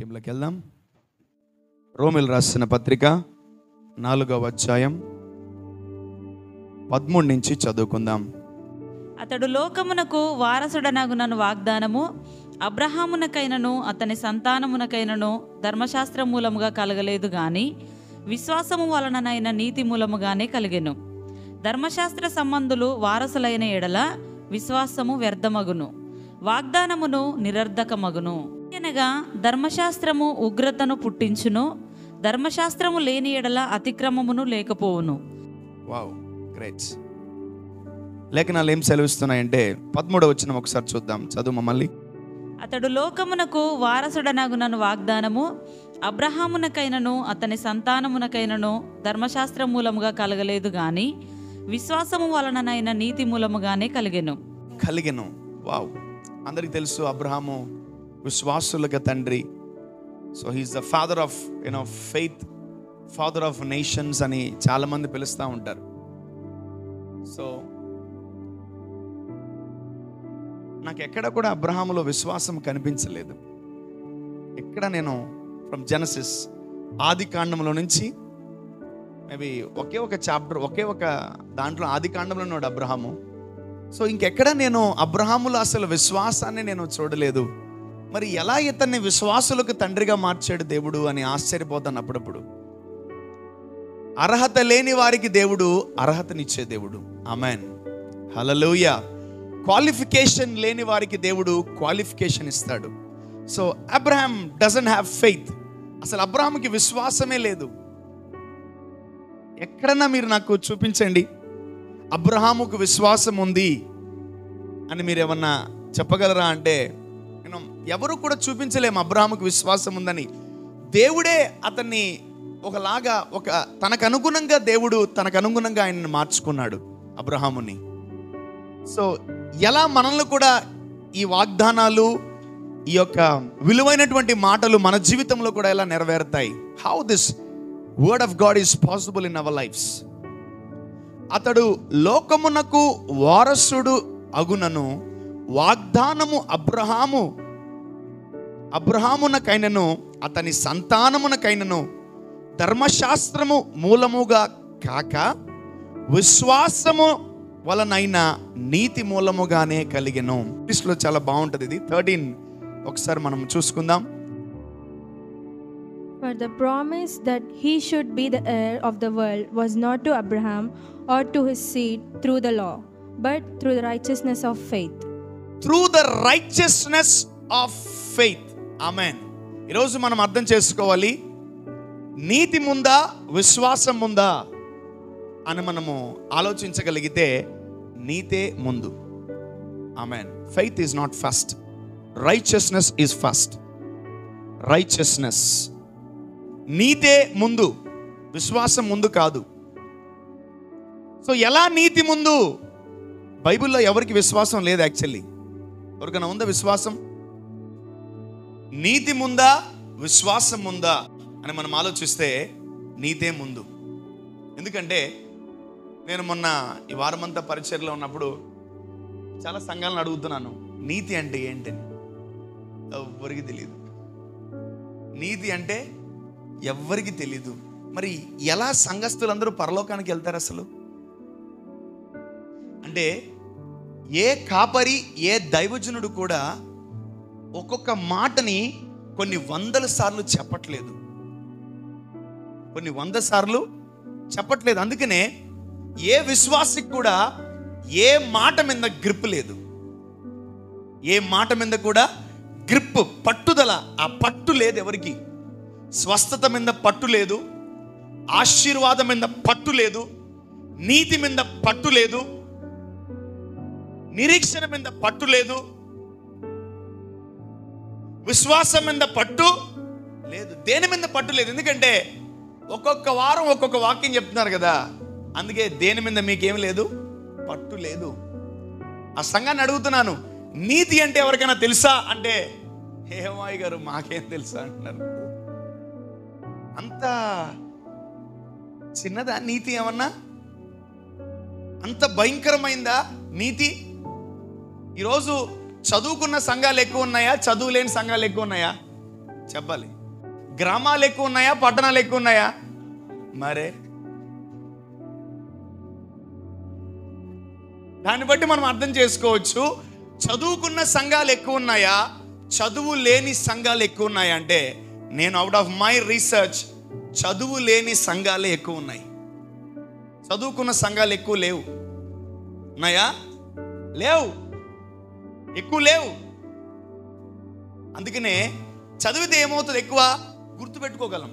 వాక్యంలోకి వెళ్దాం. రోమీయులు రాసిన పత్రిక 4వ అధ్యాయం 13 నుంచి చదువుకుందాం. అతడు లోకమునకు వారసుడనగునను వాగ్దానము అబ్రహామునకైనను అతని సంతానమునకైనను ధర్మశాస్త్ర మూలముగా కలగలేదు గాని విశ్వాసము వలననైన నీతి మూలముగానే కలిగెను. ధర్మశాస్త్ర సంబంధులు వారసులైన ఎడల విశ్వాసము వ్యర్థమగును, వాగ్దానమును నిరర్ధకమగును. అనగా ధర్మశాస్త్రము ఉగ్రతను పుట్టించును, ధర్మశాస్త్రము లేని ఎడల అతిక్రమమును లేకపోవును. Wow, great. లేఖనాలు ఏం సెలవిస్తున్నాయంటే 13వ వచనం ఒకసారి చూద్దాం. చదువు మమ్మల్ని. అతడు లోకమునకు వారసుడనగునను వాగ్దానము అబ్రహామునకైనను అతని సంతానమునకైనను ధర్మశాస్త్ర మూలముగా కలగలేదు గాని విశ్వాసము వలననైన నీతి మూలముగానే కలిగెను. వావ్, అందరికి తెలుసు అబ్రహాము విశ్వాసులకు తండ్రి. So he's the father of faith, father of nations అని చాలా మంది పిలుస్తూ ఉంటారు. సో నాకు ఎక్కడ కూడా అబ్రహాములో విశ్వాసం కనిపించలేదు. ఎక్కడ నేను ఫ్రమ్ జెనసిస్ ఆది కాండంలో నుంచి మేబీ ఒకే ఒక చాప్టర్, ఒకే ఒక దాంట్లో ఆది కాండంలో ఉన్నాడు అబ్రహాము. సో ఇంకెక్కడ నేను అబ్రహాములో అసలు విశ్వాసాన్ని నేను చూడలేదు. మరి ఎలా ఇతన్ని విశ్వాసులకు తండ్రిగా మార్చాడు దేవుడు అని ఆశ్చర్యపోతాను అప్పుడప్పుడు. అర్హత లేని వారికి దేవుడు అర్హతనిచ్చే దేవుడు. ఆమెన్, హల్లెలూయా. క్వాలిఫికేషన్ లేని వారికి దేవుడు క్వాలిఫికేషన్ ఇస్తాడు. So Abraham doesn't have faith. అసలు అబ్రహాంకి విశ్వాసమే లేదు. ఎక్కడన్నా మీరు నాకు చూపించండి అబ్రహాముకు విశ్వాసం ఉంది అని మీరు ఏమన్నా చెప్పగలరా అంటే ఎవరు కూడా చూపించలేము అబ్రహాముకు విశ్వాసం ఉందని. దేవుడే అతన్ని ఒకలాగా తనకు అనుగుణంగా దేవుడు తనకు అనుగుణంగా ఆయనను మార్చుకున్నాడు అబ్రహాముని. సో ఎలా మనల్ని కూడా ఈ వాగ్దానాలు, ఈ యొక్క విలువైనటువంటి మాటలు మన జీవితంలో కూడా ఎలా నెరవేరుతాయి? How this word of God is possible in our lives. అతడు లోకమునకు వారసుడు అగునను వాగ్దానము అబ్రహామునకైనను అతని సంతానమునకైనను ధర్మశాస్త్రము మూలముగా కాక విశ్వాసము వలనైన నీతి మూలముగానే కలిగెను. ఇంగ్లీష్లో చాలా బాగుంటుంది ఇది. 13 ఒకసారి మనం చూసుకుందాం. For the promise that he should be the heir of the world was not to Abraham or to his seed through the law, but through the righteousness of faith. Through the righteousness of faith. Amen. ఈరోజు మనం అర్థం చేసుకోవాలి, నీతి ముందా విశ్వాసం ముందా అని మనము ఆలోచించగలిగితే నీతే ముందు. Amen. Faith is not first, righteousness is first. Righteousness, నీతే ముందు, విశ్వాసం ముందు కాదు. సో ఎలా నీతి ముందు? బైబిల్లో ఎవరికి విశ్వాసం లేదు యాక్చువల్లీ. ఎవరికైనా ఉందా విశ్వాసం? నీతి ముందా విశ్వాసం ముందా అని మనం ఆలోచిస్తే నీతే ముందు. ఎందుకంటే నేను మొన్న ఈ వారమంతా పరిచర్లో ఉన్నప్పుడు చాలా సంఘాలను అడుగుతున్నాను, నీతి అంటే ఏంటని. ఎవ్వరికి తెలియదు. నీతి అంటే ఎవ్వరికి తెలీదు. మరి ఎలా సంఘస్థులందరూ పరలోకానికి వెళ్తారు అసలు? అంటే ఏ కాపరి, ఏ దైవజనుడు కూడా ఒక్కొక్క మాటని కొన్ని వందల సార్లు చెప్పట్లేదు. కొన్ని 100 సార్లు చెప్పట్లేదు. అందుకనే ఏ విశ్వాసికి కూడా ఏ మాట మీద గ్రిప్ లేదు. ఏ మాట మీద కూడా గ్రిప్, పట్టుదల, ఆ పట్టు లేదు ఎవరికి. స్వస్థత మీద పట్టు లేదు, ఆశీర్వాదం మీద పట్టు లేదు, నీతి మీద పట్టు లేదు, నిరీక్షణ మీద పట్టు లేదు, విశ్వాసం మీద పట్టు లేదు, దేని మీద పట్టు లేదు. ఎందుకంటే ఒక్కొక్క వారం ఒక్కొక్క వాక్యం చెప్తున్నారు కదా, అందుకే దేని మీద మీకేం లేదు, పట్టు లేదు. ఆ సంఘాన్ని అడుగుతున్నాను, నీతి అంటే ఎవరికైనా తెలుసా అంటే, హేమాయి గారు మాకేం తెలుసా అంటున్నారు. అంత చిన్నదా నీతి? ఏమన్నా అంత భయంకరమైందా నీతి? ఈరోజు చదువుకున్న సంఘాలు ఎక్కువ ఉన్నాయా, చదువు లేని సంఘాలు ఎక్కువ ఉన్నాయా? చెప్పాలి. గ్రామాలు ఎక్కువ ఉన్నాయా, పట్టణాలు ఎక్కువ ఉన్నాయా? మరే దాన్ని బట్టి మనం అర్థం చేసుకోవచ్చు. చదువుకున్న సంఘాలు ఎక్కువ ఉన్నాయా, చదువు లేని సంఘాలు ఎక్కువ ఉన్నాయా అంటే, నేను అవుట్ ఆఫ్ మై రీసెర్చ్ చదువు లేని సంఘాలే ఎక్కువ ఉన్నాయి. చదువుకున్న సంఘాలు ఎక్కువ లేవు. ఉన్నాయా? లేవు, ఎక్కువ లేవు. అందుకనే చదివితే ఏమవుతుంది, ఎక్కువ గుర్తుపెట్టుకోగలం.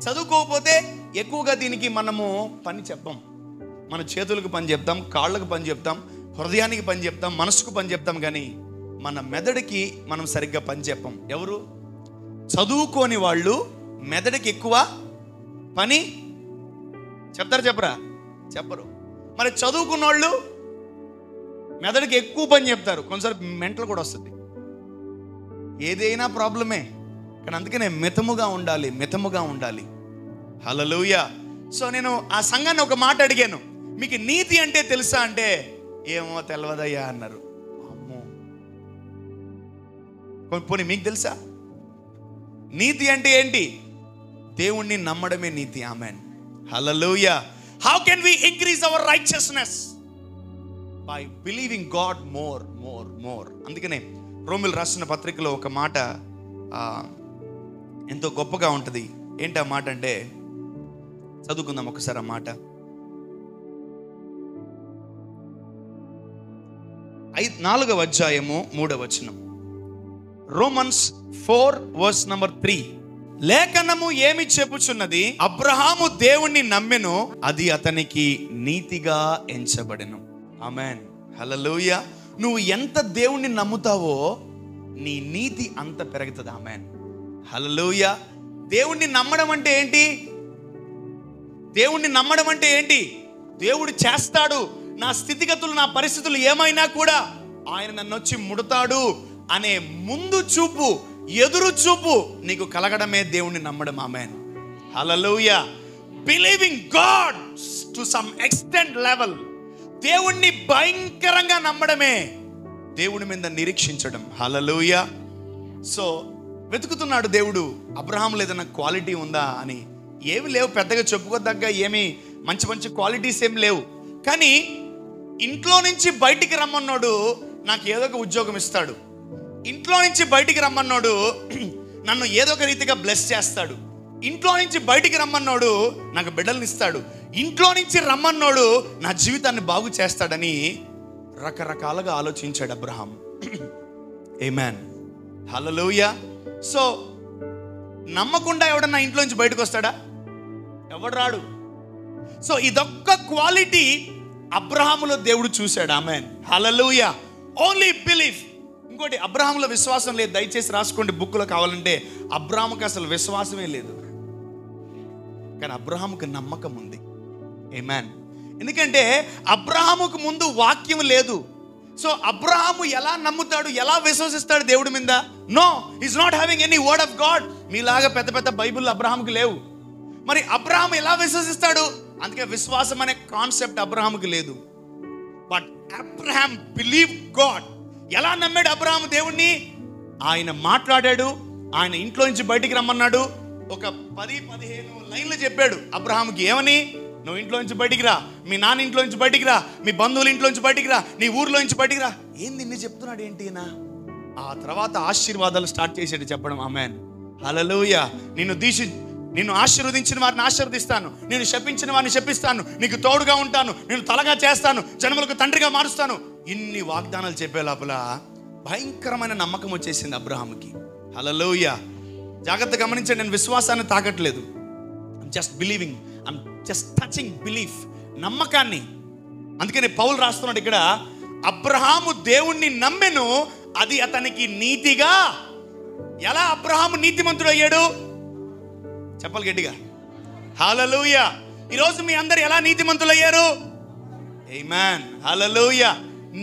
చదువుకోకపోతే ఎక్కువగా దీనికి మనము పని చెప్పం. మన చేతులకు పని చెప్తాం, కాళ్ళకు పని చెప్తాం, హృదయానికి పని చెప్తాం, మనసుకు పని చెప్తాం, కానీ మన మెదడుకి మనం సరిగ్గా పని చెప్పం. ఎవరు? చదువుకోని వాళ్ళు మెదడుకి ఎక్కువ పని చెప్తారు, చెప్పరా? చెప్పరు. మరి చదువుకున్న వాళ్ళు మెదడుకి ఎక్కువ పని చెప్తారు. కొన్నిసార్లు మెంటల్ కూడా వస్తుంది. ఏదైనా ప్రాబ్లమే, కానీ అందుకనే మితముగా ఉండాలి, మితముగా ఉండాలి. హల్లెలూయా. సో నేను ఆ సంఘాన్ని ఒక మాట అడిగాను, మీకు నీతి అంటే తెలుసా అంటే, ఏమో తెలియదయ్యా అన్నారు. అమ్మో, పోనీ మీకు తెలుసా? నీతి అంటే ఏంటి? దేవుణ్ణి నమ్మడమే నీతి. Amen, hallelujah. How can we increase our righteousness? By believing God more more more. అందుకనే రోమిల్ రాసిన పత్రికలో ఒక మాట ఎంతో గొప్పగా ఉంటుంది. ఏంటి ఆ మాట అంటే, చదువుకుందాం ఒకసారి ఆ మాట. 4వ అధ్యాయము 3వ వచనం. రోమన్స్ 4:3. లేఖనము ఏమి చెప్పుచున్నది? అబ్రహాము దేవుణ్ణి నమ్మెను, అది అతనికి నీతిగా ఎంచబడెను. ఆమేన్, హల్లెలూయా. నువ్వు ఎంత దేవుణ్ణి నమ్ముతావో నీ నీతి అంత పెరుగుతుంది. ఆమేన్, హల్లెలూయా. దేవుణ్ణి నమ్మడం అంటే ఏంటి? దేవుణ్ణి నమ్మడం అంటే ఏంటి? దేవుడు చేస్తాడు, నా స్థితిగతులు, నా పరిస్థితులు ఏమైనా కూడా ఆయన నన్ను వచ్చి ముడతాడు అనే ముందు చూపు, ఎదురు చూపు నీకు కలగడమే దేవుణ్ణి నమ్మడం. Amen, hallelujah. Believing God to some extent level, దేవుణ్ణి భయంకరంగా నమ్మడమే దేవుని మీద నిరీక్షించడం. హల్లెలూయా. సో వెతుకుతున్నాడు దేవుడు, అబ్రహాంలో ఏదైనా క్వాలిటీ ఉందా అని. ఏమి లేవు, పెద్దగా చెప్పుకోదగ్గ ఏమి మంచి మంచి క్వాలిటీస్ ఏమి లేవు. కానీ ఇంట్లో నుంచి బయటికి రమ్మన్నాడు, నాకు ఏదో ఒక ఉద్యోగం ఇస్తాడు. ఇంట్లో నుంచి బయటికి రమ్మన్నాడు, నన్ను ఏదో ఒక రీతిగా బ్లెస్ చేస్తాడు. ఇంట్లో నుంచి బయటికి రమ్మన్నాడు, నాకు బిడ్డలను ఇస్తాడు. ఇంట్లో నుంచి రమ్మన్నాడు, నా జీవితాన్ని బాగు చేస్తాడని రకరకాలుగా ఆలోచించాడు అబ్రహాం. ఆమేన్, హల్లెలూయా. సో నమ్మకుండా ఎవడన్నా ఇంట్లో నుంచి బయటకు వస్తాడా? ఎవడు రాడు. సో ఇదొక్క క్వాలిటీ అబ్రహాములో దేవుడు చూశాడు. Amen, hallelujah. Only belief. ఇంకోటి, అబ్రహాములో విశ్వాసం లేదు. దయచేసి రాసుకోండి బుక్లో కావాలంటే. అబ్రహాముకి అసలు విశ్వాసమే లేదు, కానీ అబ్రహాముకి నమ్మకం ఉంది. ఆమేన్. ఎందుకంటే అబ్రహాముకు ముందు వాక్యం లేదు. సో అబ్రహాము ఎలా నమ్ముతాడు, ఎలా విశ్వసిస్తాడు దేవుడి మీద? No, is not having any word of God. మీలాగా పెద్ద పెద్ద బైబిల్ అబ్రహాముకి లేవు. మరి అబ్రహాము ఎలా విశ్వసిస్తాడు? అందుకే విశ్వాసం అనే కాన్సెప్ట్ అబ్రహాముకి లేదు. But Abraham believe God. ఎలా నమ్మాడు అబ్రహాము దేవుణ్ణి? ఆయన మాట్లాడాడు, ఆయన ఇంట్లో నుంచి బయటికి రమ్మన్నాడు. ఒక 10-15 లైన్లు చెప్పాడు అబ్రహాముకి. ఏమని? నువ్వు ఇంట్లో నుంచి బయటికి రా, మీ నాన్న ఇంట్లో నుంచి బయటికి రా, మీ బంధువుల ఇంట్లో నుంచి బయటికి రా, నీ ఊర్లో నుంచి బయటికి రా. ఏంది ఇన్ని చెప్తున్నాడు ఏంటి నా? ఆ తర్వాత ఆశీర్వాదాలు స్టార్ట్ చేసాడు చెప్పడం. ఆమేన్, హల్లెలూయా. నిన్ను ఆశీర్వదించిన వారిని ఆశీర్వదిస్తాను, నేను శపించిన వారిని శపిస్తాను, నీకు తోడుగా ఉంటాను, నేను తలగా చేస్తాను, జనములకు తండ్రిగా మారుస్తాను. ఇన్ని వాగ్దానాలు చెప్పే లోపల భయంకరమైన నమ్మకం వచ్చేసింది అబ్రహాముకి. హల్లెలూయా. జాగ్రత్త గమనించండి, నేను విశ్వాసాన్ని తాకట్లేదు. I'm just believing, I'm just touching belief, నమ్మకాన్ని. అందుకని పౌలు రాస్తున్నాడు ఇక్కడ, అబ్రహాము దేవుణ్ణి నమ్మెను, అది అతనికి నీతిగా. ఎలా అబ్రహాము నీతిమంతుడు అయ్యాడు? చెప్పాలి గట్టిగా, హల్లెలూయా. ఈరోజు మీ అందరు ఎలా నీతిమంతులు అయ్యారు? ఆమేన్, హల్లెలూయా.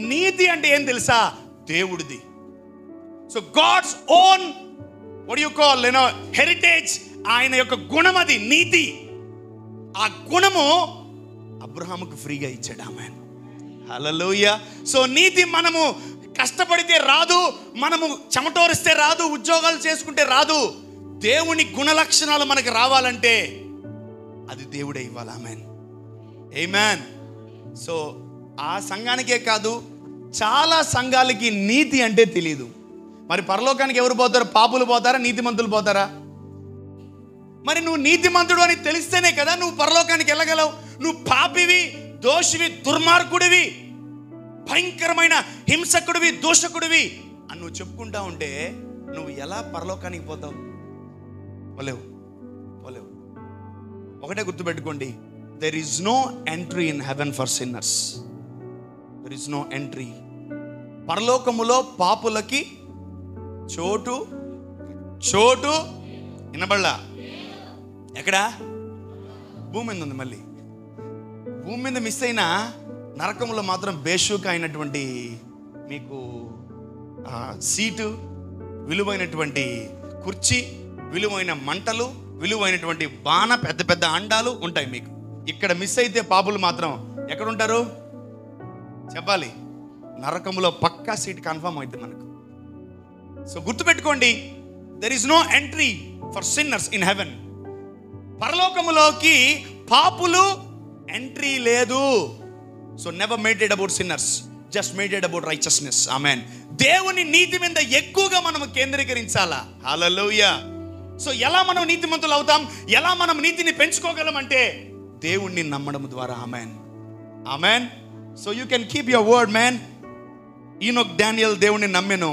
నీతి అంటే ఏం తెలుసా? దేవుడిది. So God's own what you call heritage, ఆయన యొక్క గుణం అది నీతి. ఆ గుణము అబ్రహాముకు ఫ్రీగా ఇచ్చాడు. ఆమేన్, హల్లెలూయా. సో నీతి మనము కష్టపడితే రాదు, మనము చెమటోరిస్తే రాదు, ఉద్యోగాలు చేసుకుంటే రాదు. దేవుని గుణలక్షణాలు మనకి రావాలంటే అది దేవుడే ఇవ్వాలి. ఆమెన్, ఆమేన్. సో ఆ సంఘానికే కాదు, చాలా సంఘాలకి నీతి అంటే తెలియదు. మరి పరలోకానికి ఎవరు పోతారు? పాపులు పోతారా, నీతిమంతులు పోతారా? మరి నువ్వు నీతిమంతుడు అని తెలిస్తేనే కదా నువ్వు పరలోకానికి వెళ్ళగలవు. నువ్వు పాపివి, దోషివి, దుర్మార్గుడివి, భయంకరమైన హింసకుడివి, దోషకుడివి అని నువ్వు చెప్పుకుంటా ఉంటే నువ్వు ఎలా పరలోకానికి పోతావు? పోలేవు. ఒకటే గుర్తుపెట్టుకోండి, there is no entry in heaven for sinners. There is no entry. పరలోకములో పాపులకి చోటు వినబడలా. ఎక్కడా? భూమి మీద ఉంది. మళ్ళీ భూమి మీద మిస్ అయినా నరకంలో మాత్రం బేషూక్ అయినటువంటి మీకు సీటు, విలువైనటువంటి కుర్చీ, విలువైన మంటలు, విలువైనటువంటి బాణ, పెద్ద పెద్ద అండాలు ఉంటాయి మీకు. ఇక్కడ మిస్ అయితే పాపులు మాత్రం ఎక్కడ ఉంటారు చెప్పాలి? నరకంలో పక్కా సీట్ కన్ఫర్మ్ అవుతుంది మనకు. సో గుర్తుపెట్టుకోండి, there is no entry for sinners in heaven. పరలోకములోకి పాపులు ఎంట్రీ లేదు. So never made it about sinners, just made it about righteousness. Amen. దేవుని నీతి మీద ఎక్కువగా మనం కేంద్రీకరించాలా. హల్లెలూయా. సో ఎలా మనం నీతిమంతులు అవుతాం, ఎలా మనం నీతిని పెంచుకోగలం అంటే దేవుణ్ణి నమ్మడం ద్వారా. Amen, amen. So you can keep your word man. Enoch Daniel దేవుణ్ణి నమ్మెను,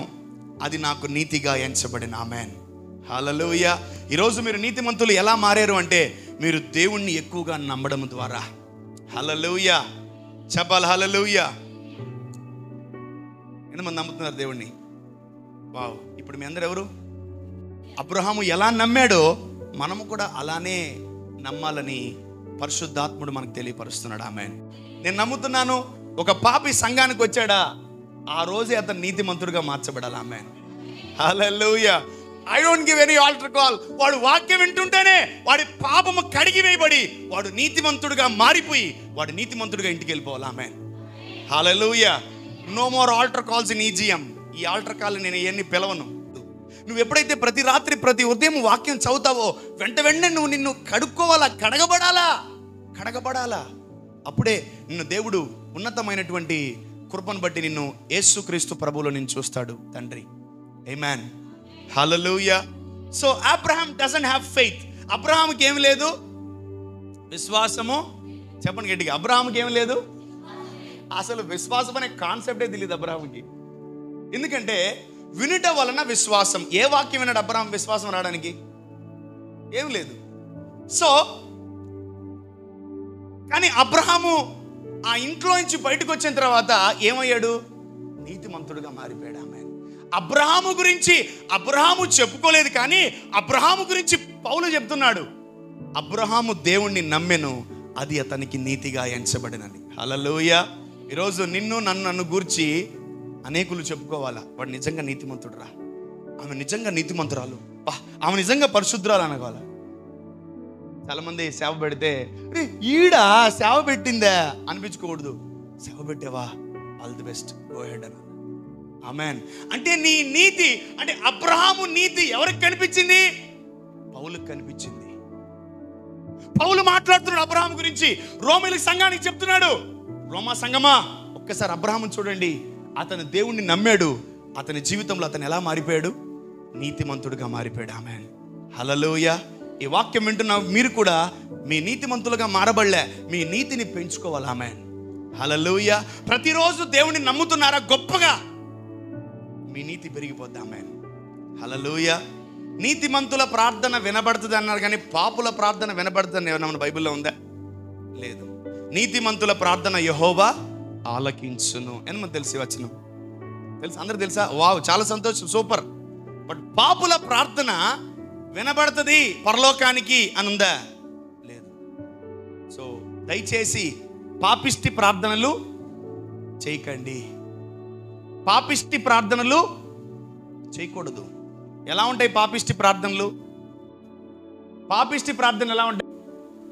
అది నాకు నీతిగా ఎంచబడిన. ఆమెన్, హల్లెలూయా. ఈరోజు మీరు నీతిమంతులు ఎలా మారారు అంటే మీరు దేవుణ్ణి ఎక్కువగా నమ్మడం ద్వారా. హల్లెలూయా, చెప్పాలి హల్లెలూయా. ఎంతమంది నమ్ముతున్నారు దేవుణ్ణి? వావ్. ఇప్పుడు మీ అందరు ఎవరు? అబ్రహాము ఎలా నమ్మాడో మనము కూడా అలానే నమ్మాలని పరిశుద్ధాత్ముడు మనకు తెలియపరుస్తున్నాడు. ఆమేన్. నేను నమ్ముతున్నాను, ఒక పాపి సంఘానికి వచ్చాడా ఆ రోజే అతను నీతిమంతుడిగా మార్చబడాలి. Amen, hallelujah. I don't give any altar call. వాడు వాక్యం వింటుంటేనే వాడి పాపము కడిగి వేయబడి వాడు నీతిమంతుడిగా మారిపోయి వాడు నీతిమంతుడిగా ఇంటికి వెళ్ళిపోవాలి. Amen, hallelujah. No more altar calls in EGM. ఈ ఆల్టర్ కాల్ నేను ఇవన్నీ పిలవను. నువ్వు ఎప్పుడైతే ప్రతి రాత్రి ప్రతి ఉదయం వాక్యం చదువుతావో వెంటనే నువ్వు నిన్ను కడుక్కోవాలా, కడగబడాలా. అప్పుడే నిన్ను దేవుడు ఉన్నతమైనటువంటి కృపను బట్టి నిన్ను యేసుక్రీస్తు ప్రభువులో నిన్ను చూస్తాడు తండ్రి. Amen, hallelujah. So Abraham doesn't have faith. అబ్రహాంకి ఏం లేదు? విశ్వాసము. చెప్పండి గట్టిగా, అబ్రహాంకి ఏం లేదు? అసలు విశ్వాసం అనే కాన్సెప్టే తెలియదు అబ్రహాంకి. ఎందుకంటే వినుట వలన విశ్వాసం. ఏ వాక్యం విన్నాడు అబ్రహాం విశ్వాసం రావడానికి? ఏం లేదు. సో కానీ అబ్రహాము ఆ ఇంట్లో నుంచి బయటకు వచ్చిన తర్వాత ఏమయ్యాడు? నీతిమంతుడుగా మారిపోయాడు. ఆమేన్. అబ్రహాము గురించి అబ్రహాము చెప్పుకోలేదు, కానీ అబ్రహాము గురించి పౌలు చెప్తున్నాడు, అబ్రహాము దేవుణ్ణి నమ్మెను, అది అతనికి నీతిగా ఎంచబడినది. హల్లెలూయా. ఈరోజు నన్ను గూర్చి అనేకులు చెప్పుకోవాలా, వాడు నిజంగా నీతిమంతుడురా, ఆమె నిజంగా నీతిమంతురాలు, ఆమె నిజంగా పరిశుద్ధురాలు అనగాల. చాలామంది సేవ పెడితే ఈడ సేవ పెట్టిందా అనిపించుకోకూడదు. సేవ పెట్టావా, all the best, go head అన్న. ఆమేన్. అంటే నీ నీతి, అంటే అబ్రహాము నీతి ఎవరికి కనిపించింది? పౌలుకి కనిపించింది. పౌలు మాట్లాడుతున్నాడు అబ్రహాము గురించి, రోమీల సంఘానికి చెప్తున్నాడు, రోమా సంఘమా ఒక్కసారి అబ్రహాముని చూడండి, అతను దేవుణ్ణి నమ్మాడు, అతని జీవితంలో అతను ఎలా మారిపోయాడు? నీతిమంతుడుగా మారిపోయాడు. ఆమేన్, హల్లెలూయా. ఈ వాక్యం వింటున్న మీరు కూడా మీ నీతిమంతులుగా మారబడలే, మీ నీతిని పెంచుకోవాలి. ఆమేన్, హల్లెలూయా. ప్రతిరోజు దేవుణ్ణి నమ్ముతున్నారా? గొప్పగా మీ నీతి పెరిగిపోద్ది. ఆమేన్, హల్లెలూయా. నీతిమంతుల ప్రార్థన వినబడుతుంది అన్నారు, కానీ పాపుల ప్రార్థన వినబడుతుంది ఏమన్నా బైబిల్లో ఉందా? లేదు. నీతిమంతుల ప్రార్థన యెహోవా ఆలకించును. ఏమన్నా తెలిసి వచ్చిన తెలుసు, అందరు తెలుసా? వావ్, చాలా సంతోషం, సూపర్. బట్ పాపుల ప్రార్థన వినబడుతుంది పరలోకానికి అని ఉందా? లేదు. సో దయచేసి పాపిష్టి ప్రార్థనలు చేయకండి, పాపిష్టి ప్రార్థనలు చేయకూడదు. ఎలా ఉంటాయి పాపిష్టి ప్రార్థనలు? పాపిష్టి ప్రార్థన ఎలా ఉంటాయి?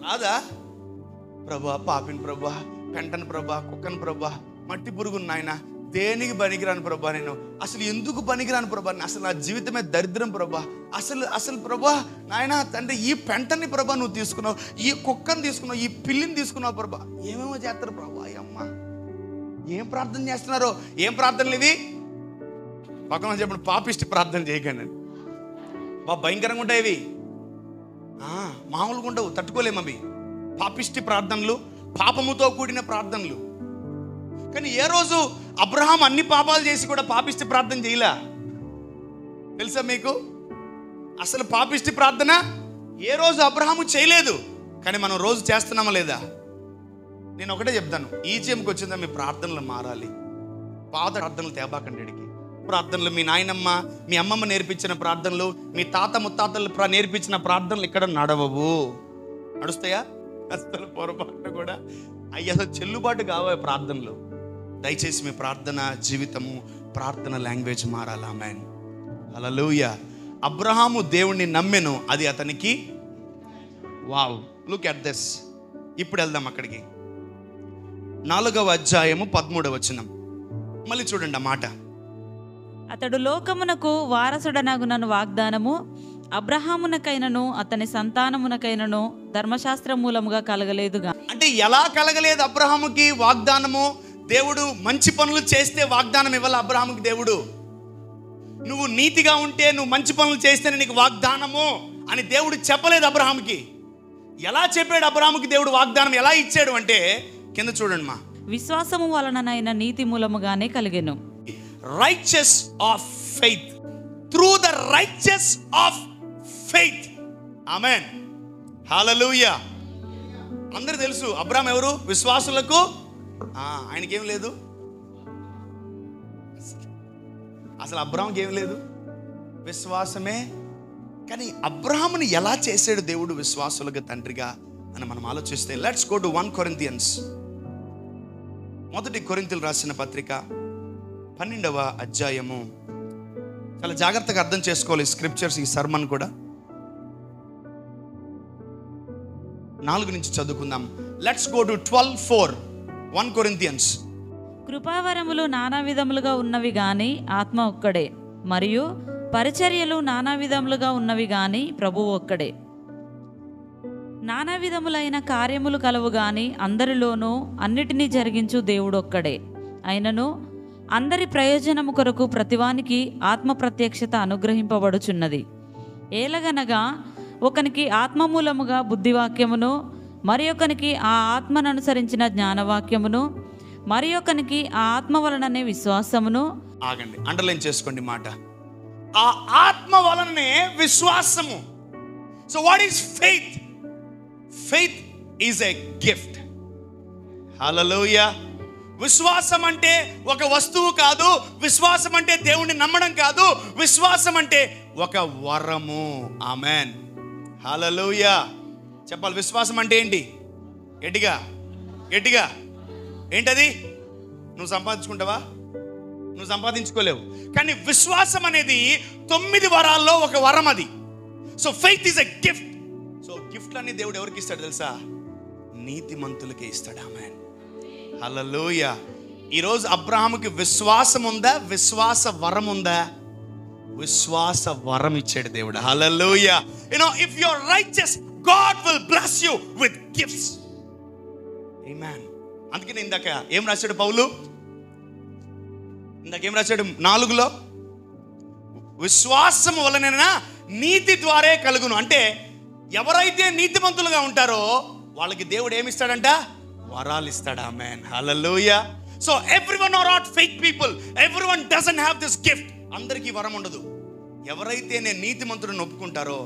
రాదా? ప్రభా, పాపిని ప్రభా, పెంటను ప్రభా, కుక్కను ప్రభా, మట్టి పురుగును నాయన, దేనికి పనికిరాను ప్రభా, నేను అసలు ఎందుకు పనికిరాను ప్రభా, అసలు నా జీవితమే దరిద్రం ప్రభా, అసలు ప్రభా నాయన తండ్రి ఈ పెంటని ప్రభా నువ్వు తీసుకున్నావు, ఈ కుక్కని తీసుకున్నావు, ఈ పిల్లిని తీసుకున్నావు ప్రభా. ఏమేమో చేస్తారు ప్రభా. అమ్మ ఏం ప్రార్థన చేస్తున్నారో, ఏం ప్రార్థనలు ఇవి? పక్కన చెప్పండి, పాపిష్టి ప్రార్థన చేయకండి. భయంకరంగా ఉంటాయి ఇవి, మామూలుగా ఉండవు, తట్టుకోలేము అవి. పాపిష్టి ప్రార్థనలు, పాపముతో కూడిన ప్రార్థనలు. కానీ ఏ రోజు అబ్రహాం అన్ని పాపాలు చేసి కూడా పాపిష్టి ప్రార్థన చేయలే తెలుసా మీకు? అసలు పాపిష్టి ప్రార్థన ఏ రోజు అబ్రహాము చేయలేదు. కానీ మనం రోజు చేస్తున్నామా లేదా? నేను ఒకటే చెప్తాను, ఈ జీఎంకి వచ్చిందా మీ ప్రార్థనలు మారాలి. పాత ప్రార్థనలు తేబాకండి ఇడికి. ప్రార్థనలు మీ నాయనమ్మ మీ అమ్మమ్మ నేర్పించిన ప్రార్థనలు, మీ తాత ముత్తాతలు నేర్పించిన ప్రార్థనలు ఇక్కడ నడవవు. నడుస్తాయా? అసలు పొరపాటు కూడా అయ్యి అసలు చెల్లుబాటు కావాలి ప్రార్థనలు. దయచేసి మీ ప్రార్థన జీవితము, ప్రార్థన లాంగ్వేజ్ మారాలి. ఆమేన్, హల్లెలూయా. అబ్రహాము దేవుణ్ణి నమ్మెను, అది అతనికి వావ్. Look at this. ఇప్పుడు వెళ్దాం అక్కడికి. 4వ అధ్యాయము 13వ వచనం మళ్ళీ చూడండి ఆ మాట. అతడు లోకమునకు వారసుడనగునను వాగ్దానము అబ్రహామునకైనను అతని సంతానమునకైనను ధర్మశాస్త్ర మూలముగా కలగలేదుగా. అంటే ఎలా కలగలేదు అబ్రహాముకి వాగ్దానము? దేవుడు మంచి పనులు చేస్తే వాగ్దానం ఇవ్వాలి అబ్రహాముకి. దేవుడు నువ్వు నీతిగా ఉంటే, నువ్వు మంచి పనులు చేస్తేనే నీకు వాగ్దానము అని దేవుడు చెప్పలేదు అబ్రహాముకి. ఎలా చెప్పాడు అబ్రహాముకి దేవుడు వాగ్దానం? ఎలా ఇచ్చాడు అంటే కింద చూడండి మా. విశ్వాసము వలననైన నీతి మూలముగానే కలిగెను. righteous of faith, through the righteous of faith. amen, hallelujah. అందరూ తెలుసు అబ్రహాం ఎవరు? విశ్వాసులకు ఆయనకేం లేదు, అసలు అబ్రహాంకి ఏం లేదు, విశ్వాసమే. కానీ అబ్రహాముని ఎలా చేశాడు దేవుడు విశ్వాసులకు తండ్రిగా అని మనం ఆలోచిస్తే, లెట్స్ గో టు 1 Corinthians. 1 కొరింథీయులకు రాసిన పత్రిక 12వ అధ్యాయము. చాలా జాగ్రత్తగా అర్థం చేసుకోవాలి స్క్రిప్చర్స్, ఈ సర్మన్ కూడా. 4 నుంచి చదువుకుందాం. Let's go to 12:4. 1 Corinthians. కృపావరములు నానా విధములుగా ఉన్నవి గాని ఆత్మ ఒక్కడే, మరియు పరిచర్యలు నానా విధములుగా ఉన్నవి గాని ప్రభువు ఒక్కడే. నానా విధములైన కార్యములు కలవు గాని అందరిలోనూ అన్నిటినీ జరిగించు దేవుడు ఒక్కడే. అయినను అందరి ప్రయోజనము కొరకు ప్రతివానికి ఆత్మ ప్రత్యక్షత అనుగ్రహింపబడుచున్నది. ఏలగనగా ఒకనికి ఆత్మ మూలముగా బుద్ధివాక్యమును, మరి ఒకనికి ఆ ఆత్మను అనుసరించిన జ్ఞానవాక్యమును, మరి ఒకనికి ఆ ఆత్మ వలననే విశ్వాసమును. ఆగండి, అండర్లైన్ చేసుకోండి మాట. ఆ ఆత్మ వలననే విశ్వాసము. So what is faith? Faith is a gift. Hallelujah. విశ్వాసం అంటే ఒక వస్తువు కాదు, విశ్వాసం అంటే దేవుణ్ణి నమ్మడం కాదు, విశ్వాసం అంటే ఒక వరము. ఆమెన్, హల్లెలూయా. చెప్పాలి, విశ్వాసం అంటే ఏంటి? గట్టిగా గట్టిగా ఏంటది? నువ్వు సంపాదించుకుంటావా? నువ్వు సంపాదించుకోలేవు. కానీ విశ్వాసం అనేది 9 వరాల్లో ఒక వరం అది. So faith is a gift. So గిఫ్ట్లన్నీ దేవుడు ఎవరికి ఇస్తాడు తెలుసా? నీతిమంతులకే ఇస్తాడు. ఆమేన్, హల్లెలూయా. ఈరోజు అబ్రహాముకి విశ్వాసం ఉందా? విశ్వాస వరం ఉందా? విశ్వాస వరం ఇచ్చాడు దేవుడు. Hallelujah. If you are righteous, God will bless you with gifts. Amen. అందుకని ఇందాక ఏం రాశాడు పౌలు? ఇందాక ఏం రాశాడు 4లో? విశ్వాసం వలన నీతి ద్వారే కలుగును. అంటే ఎవరైతే నీతిమంతులుగా ఉంటారో వాళ్ళకి దేవుడు ఏమిస్తాడంట? వరాలు ఇస్తాడు. Amen, hallelujah. So everyone are not faith people, everyone doesn't have this gift. అందరికీ వరం ఉండదు. ఎవరైతే నేను నీతిమంతుడిని ఒప్పుకుంటారో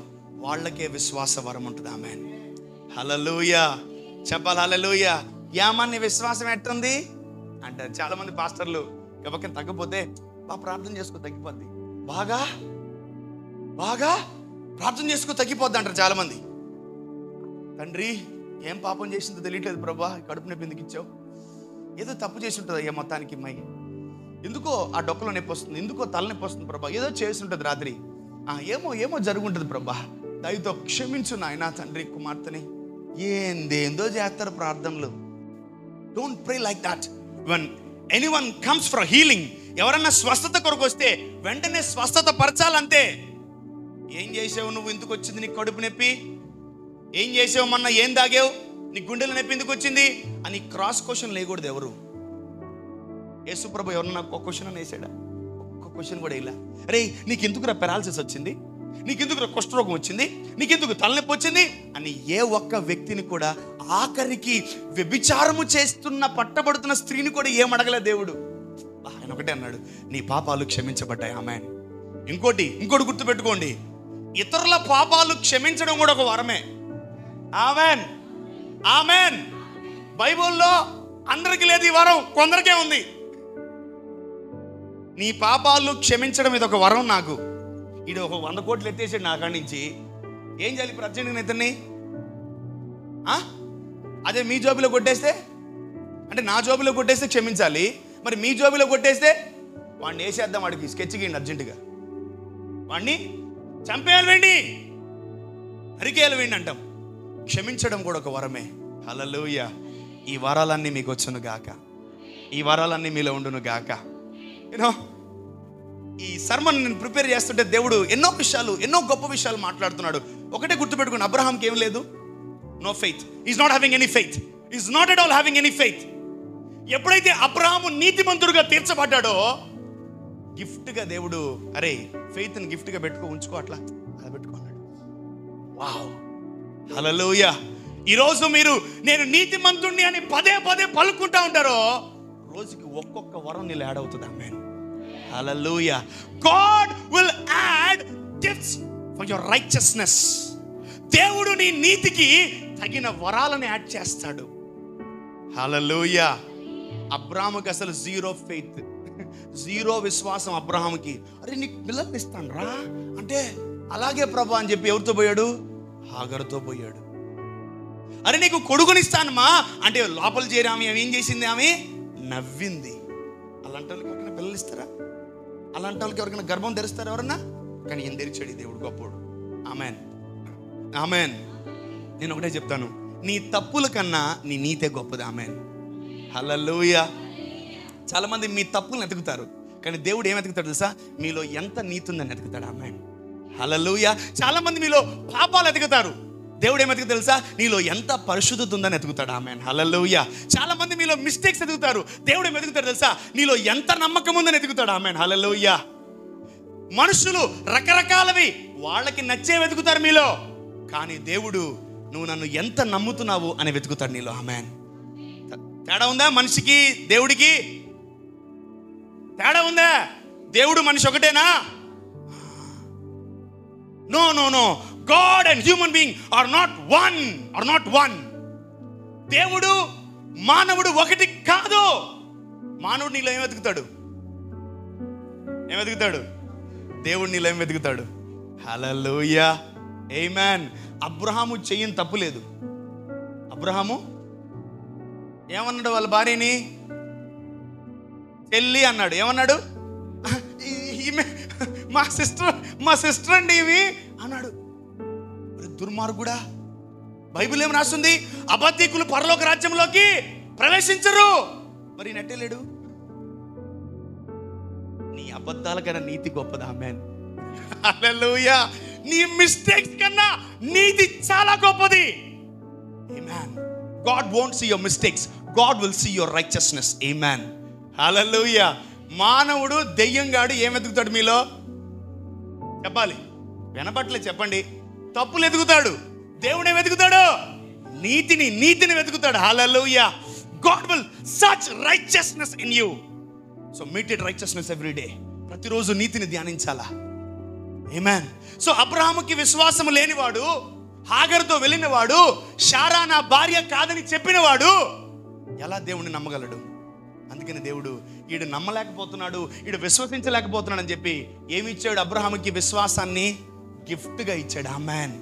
వాళ్ళకే విశ్వాస వరం ఉంటుంది. ఆమేన్, హల్లెలూయా. చెప్పాలి హల్లెలూయా. యామని విశ్వాసం ఎట్టుంది అంటారు చాలా మంది పాస్టర్లు. ఎవరికైనా తగ్గపోతే బాగా ప్రార్థన చేసుకో తగ్గిపోద్ది, బాగా బాగా ప్రార్థన చేసుకో తగ్గిపోద్ది అంటారు చాలా మంది. తండ్రి ఏం పాపం చేసిందో తెలియట్లేదు ప్రభా, కడుపు నొప్పి ఎందుకు ఇచ్చావు? ఏదో తప్పు చేసి ఉంటుంది అయ్యా మొత్తానికి. అమ్మాయి ఎందుకో ఆ డొక్కలో నొప్పి వస్తుంది, ఎందుకో తలనొప్పి వస్తుంది ప్రభా, ఏదో చేసి ఉంటుంది రాత్రి, ఏమో జరుగుంటుంది ప్రభా, దయతో క్షమించు నాయనా తండ్రి కుమార్తెని. ఏందేందో చేస్తారు ప్రార్థనలు. Don't pray like that. Anyone comes for healing, ఎవరన్నా స్వస్థత కొరకు వస్తే వెంటనే స్వస్థత పరచాలంతే. ఏం చేసావు నువ్వు, ఎందుకు వచ్చింది నీకు కడుపు నొప్పి? ఏం చేసావు మొన్న, ఏం తాగావు, నీ గుండెల నొప్పి ఎందుకు వచ్చింది అని క్రాస్ క్వశ్చన్ లేకూడదు ఎవరు. యేసుప్రభు ఎవరన్నా ఒక్క క్వశ్చన్ అని వేసాడా? ఒక్క క్వశ్చన్ కూడా ఇలా, అరే నీకెందుకురా పెరాలసిస్ వచ్చింది, నీకెందుకురా కుష్ఠరోగం వచ్చింది, నీకెందుకు తలనొప్పి వచ్చింది అని ఏ ఒక్క వ్యక్తిని కూడా, ఆఖరికి వ్యభిచారము చేస్తున్న పట్టబడుతున్న స్త్రీని కూడా ఏమడగలే దేవుడు. ఆయన ఒకటే అన్నాడు, నీ పాపాలు క్షమించబడ్డాయి. ఆమేన్. ఇంకోటి గుర్తుపెట్టుకోండి, ఇతరుల పాపాలు క్షమించడం కూడా ఒక వరమే. ఆమేన్, ఆమేన్. బైబిల్లో అందరికీ లేదు ఈ వరం, కొందరికే ఉంది. నీ పాపాలు క్షమించడం ఇది ఒక వరం నాకు. ఇది ఒక 100 కోట్లు ఎత్తేసాడు నా కాడి నుంచి. ఏం చేయాలి ఇప్పుడు అర్జెంట్గా ఇతన్ని? అదే మీ జోబులో కొట్టేస్తే, అంటే నా జోబులో కొట్టేస్తే క్షమించాలి, మరి మీ జోబులో కొట్టేస్తే వాడిని వేసేద్దాం, వాడికి స్కెచ్ గీయండి అర్జెంటుగా, వాడిని చంపేయాలి వెండి, అరికేయాలి వెండి అంటాం. క్షమించడం కూడా ఒక వరమే. హల్లెలూయా. ఈ వరాలన్నీ మీకు వచ్చును గాక, ఈ వరాలన్నీ మీలో ఉండును గాక. యూనో, ఈ సర్మన్ నేను ప్రిపేర్ చేస్తుంటే దేవుడు ఎన్నో గొప్ప విషయాలు మాట్లాడుతున్నాడు. ఒకటే గుర్తుపెట్టుకోండి, అబ్రహాంకి ఏం లేదు, no faith. Is not having any faith, is not at all having any faith. ఎప్పుడైతే అబ్రహాము నీతిమంతుడుగా తీర్చబడ్డాడో, గిఫ్ట్గా దేవుడు, అరే ఫెయిత్ని గిఫ్ట్గా ఉంచుకో, అట్లా అలా పెట్టుకో అన్నాడు. వావ్, హల్లెలూయా. ఈరోజు మీరు నేను నీతిమంతుడిని అని పదే పలుకుంటా ఉంటారో, రోజుకి ఒక్కొక్క వరం నీళ్ళు యాడ్ అవుతుంది. Amen, hallelujah. God will add gifts for your righteousness. దేవుడు నీ నీతికి తగిన వరాలను యాడ్ చేస్తాడు. హల్లెలూయా. అబ్రాహాముకి అసలు జీరో ఫెయిత్, జీరో విశ్వాసం అబ్రహాముకి. అరే నీకు పిల్లల్ని ఇస్తాను రా అంటే, అలాగే ప్రభా అని చెప్పి ఎవరితో పోయాడు? హాగరుతో పోయాడు. అరే నీకు కొడుకునిస్తానమ్మా అంటే లోపల చేరి ఆమె ఏం చేసింది? ఆమె నవ్వింది. అలాంటి వాళ్ళకి ఎవరికైనా పిల్లలు ఇస్తారా? అలాంటి వాళ్ళకి ఎవరికైనా గర్భం తెరుస్తారా ఎవరన్నా? కానీ ఏం తెరిచాడు దేవుడు, గొప్పోడు. Amen, amen. నేను ఒకటే చెప్తాను, నీ తప్పుల కన్నా నీ నీతే గొప్పది. ఆమెన్, హల్లెలూయా. చాలా మంది మీ తప్పులను ఎతుకుతారు, కానీ దేవుడు ఏం ఎతుకుతాడు తెలుసా? మీలో ఎంత నీతి ఉందని ఎతుకుతాడు. ఆమేన్, హల్లెలూయా. చాలా మంది మీలో పాపాలు ఎతుకుతారు, దేవుడు ఏం ఎతుకుతాడు తెలుసా? నీలో ఎంత పరిశుద్ధత ఉందని ఎతుకుతాడు. ఆమేన్, హల్లెలూయా. చాలా మంది మీలో మిస్టేక్స్ ఎతుకుతారు, దేవుడు ఏం ఎతుకుతాడు తెలుసా? నీలో ఎంత నమ్మకం ఉందని ఎతుకుతాడు. ఆమేన్, హల్లెలూయా. మనుషులు రకరకాలవి వాళ్ళకి నచ్చే వెతుకుతారు మీలో, కానీ దేవుడు నువ్వు నన్ను ఎంత నమ్ముతున్నావు అని వెతుకుతాడు నీలో. ఆమేన్. తేడా ఉందా? మనిషికి దేవుడికి తేడా ఉందా? దేవుడు మనిషి ఒకటేనా? No no no. God and human being are not one. దేవుడు మానవుడు ఒకటి కాదు. మానవుడు నీలో ఏం వెతుకుతాడు? దేవుడు నీలో ఏం వెతుకుతాడు? హల్లెలూయా, ఆమేన్. అబ్రహాము చెయ్యని తప్పు లేదు. అబ్రహాము ఏమన్నాడు వాళ్ళ భార్యని? చెల్లి అన్నాడు. ఏమన్నాడు? ఈమె మా సిస్టర్ అండి ఇవి అన్నాడు. దుర్మార్గుడా. బైబిల్ ఏం రాస్తుంది? అబద్ధికులు పరలోక రాజ్యంలోకి ప్రవేశించరు. మరి నెట్టలేడు. నీ అబద్ధాల కన్నా నీతి గొప్పది. ఆమేన్, హల్లెలూయా. నీ మిస్టేక్స్ కన్నా నీతి చాలా గొప్పది. ఆమేన్. God won't see your mistakes. God will see your righteousness. Amen. Hallelujah. మానవుడు దెయ్యంగాడు ఏం వెతుకుతాడు మీలో? చెప్పాలి, వినపట్లే చెప్పండి. తప్పులు ఎదుగుతాడు. దేవుడు ఏం వెతుకుతాడు? నీతిని వెతుకుతాడు. Hallelujah. God will search righteousness in you. So meet it righteousness every day. ప్రతిరోజు నీతిని ధ్యానించాలా. Amen. సో అబ్రహాముకి విశ్వాసం లేనివాడు, హాగరుతో వెళ్ళినవాడు, శారా నా భార్య కాదని చెప్పినవాడు ఎలా దేవుణ్ణి నమ్మగలడు? అందుకని దేవుడు ఈడు నమ్మలేకపోతున్నాడు, ఈడు విశ్వసించలేకపోతున్నాడు అని చెప్పి ఏమి ఇచ్చాడు? అబ్రహాముకి విశ్వాసాన్ని గిఫ్ట్గా ఇచ్చాడు. ఆమేన్,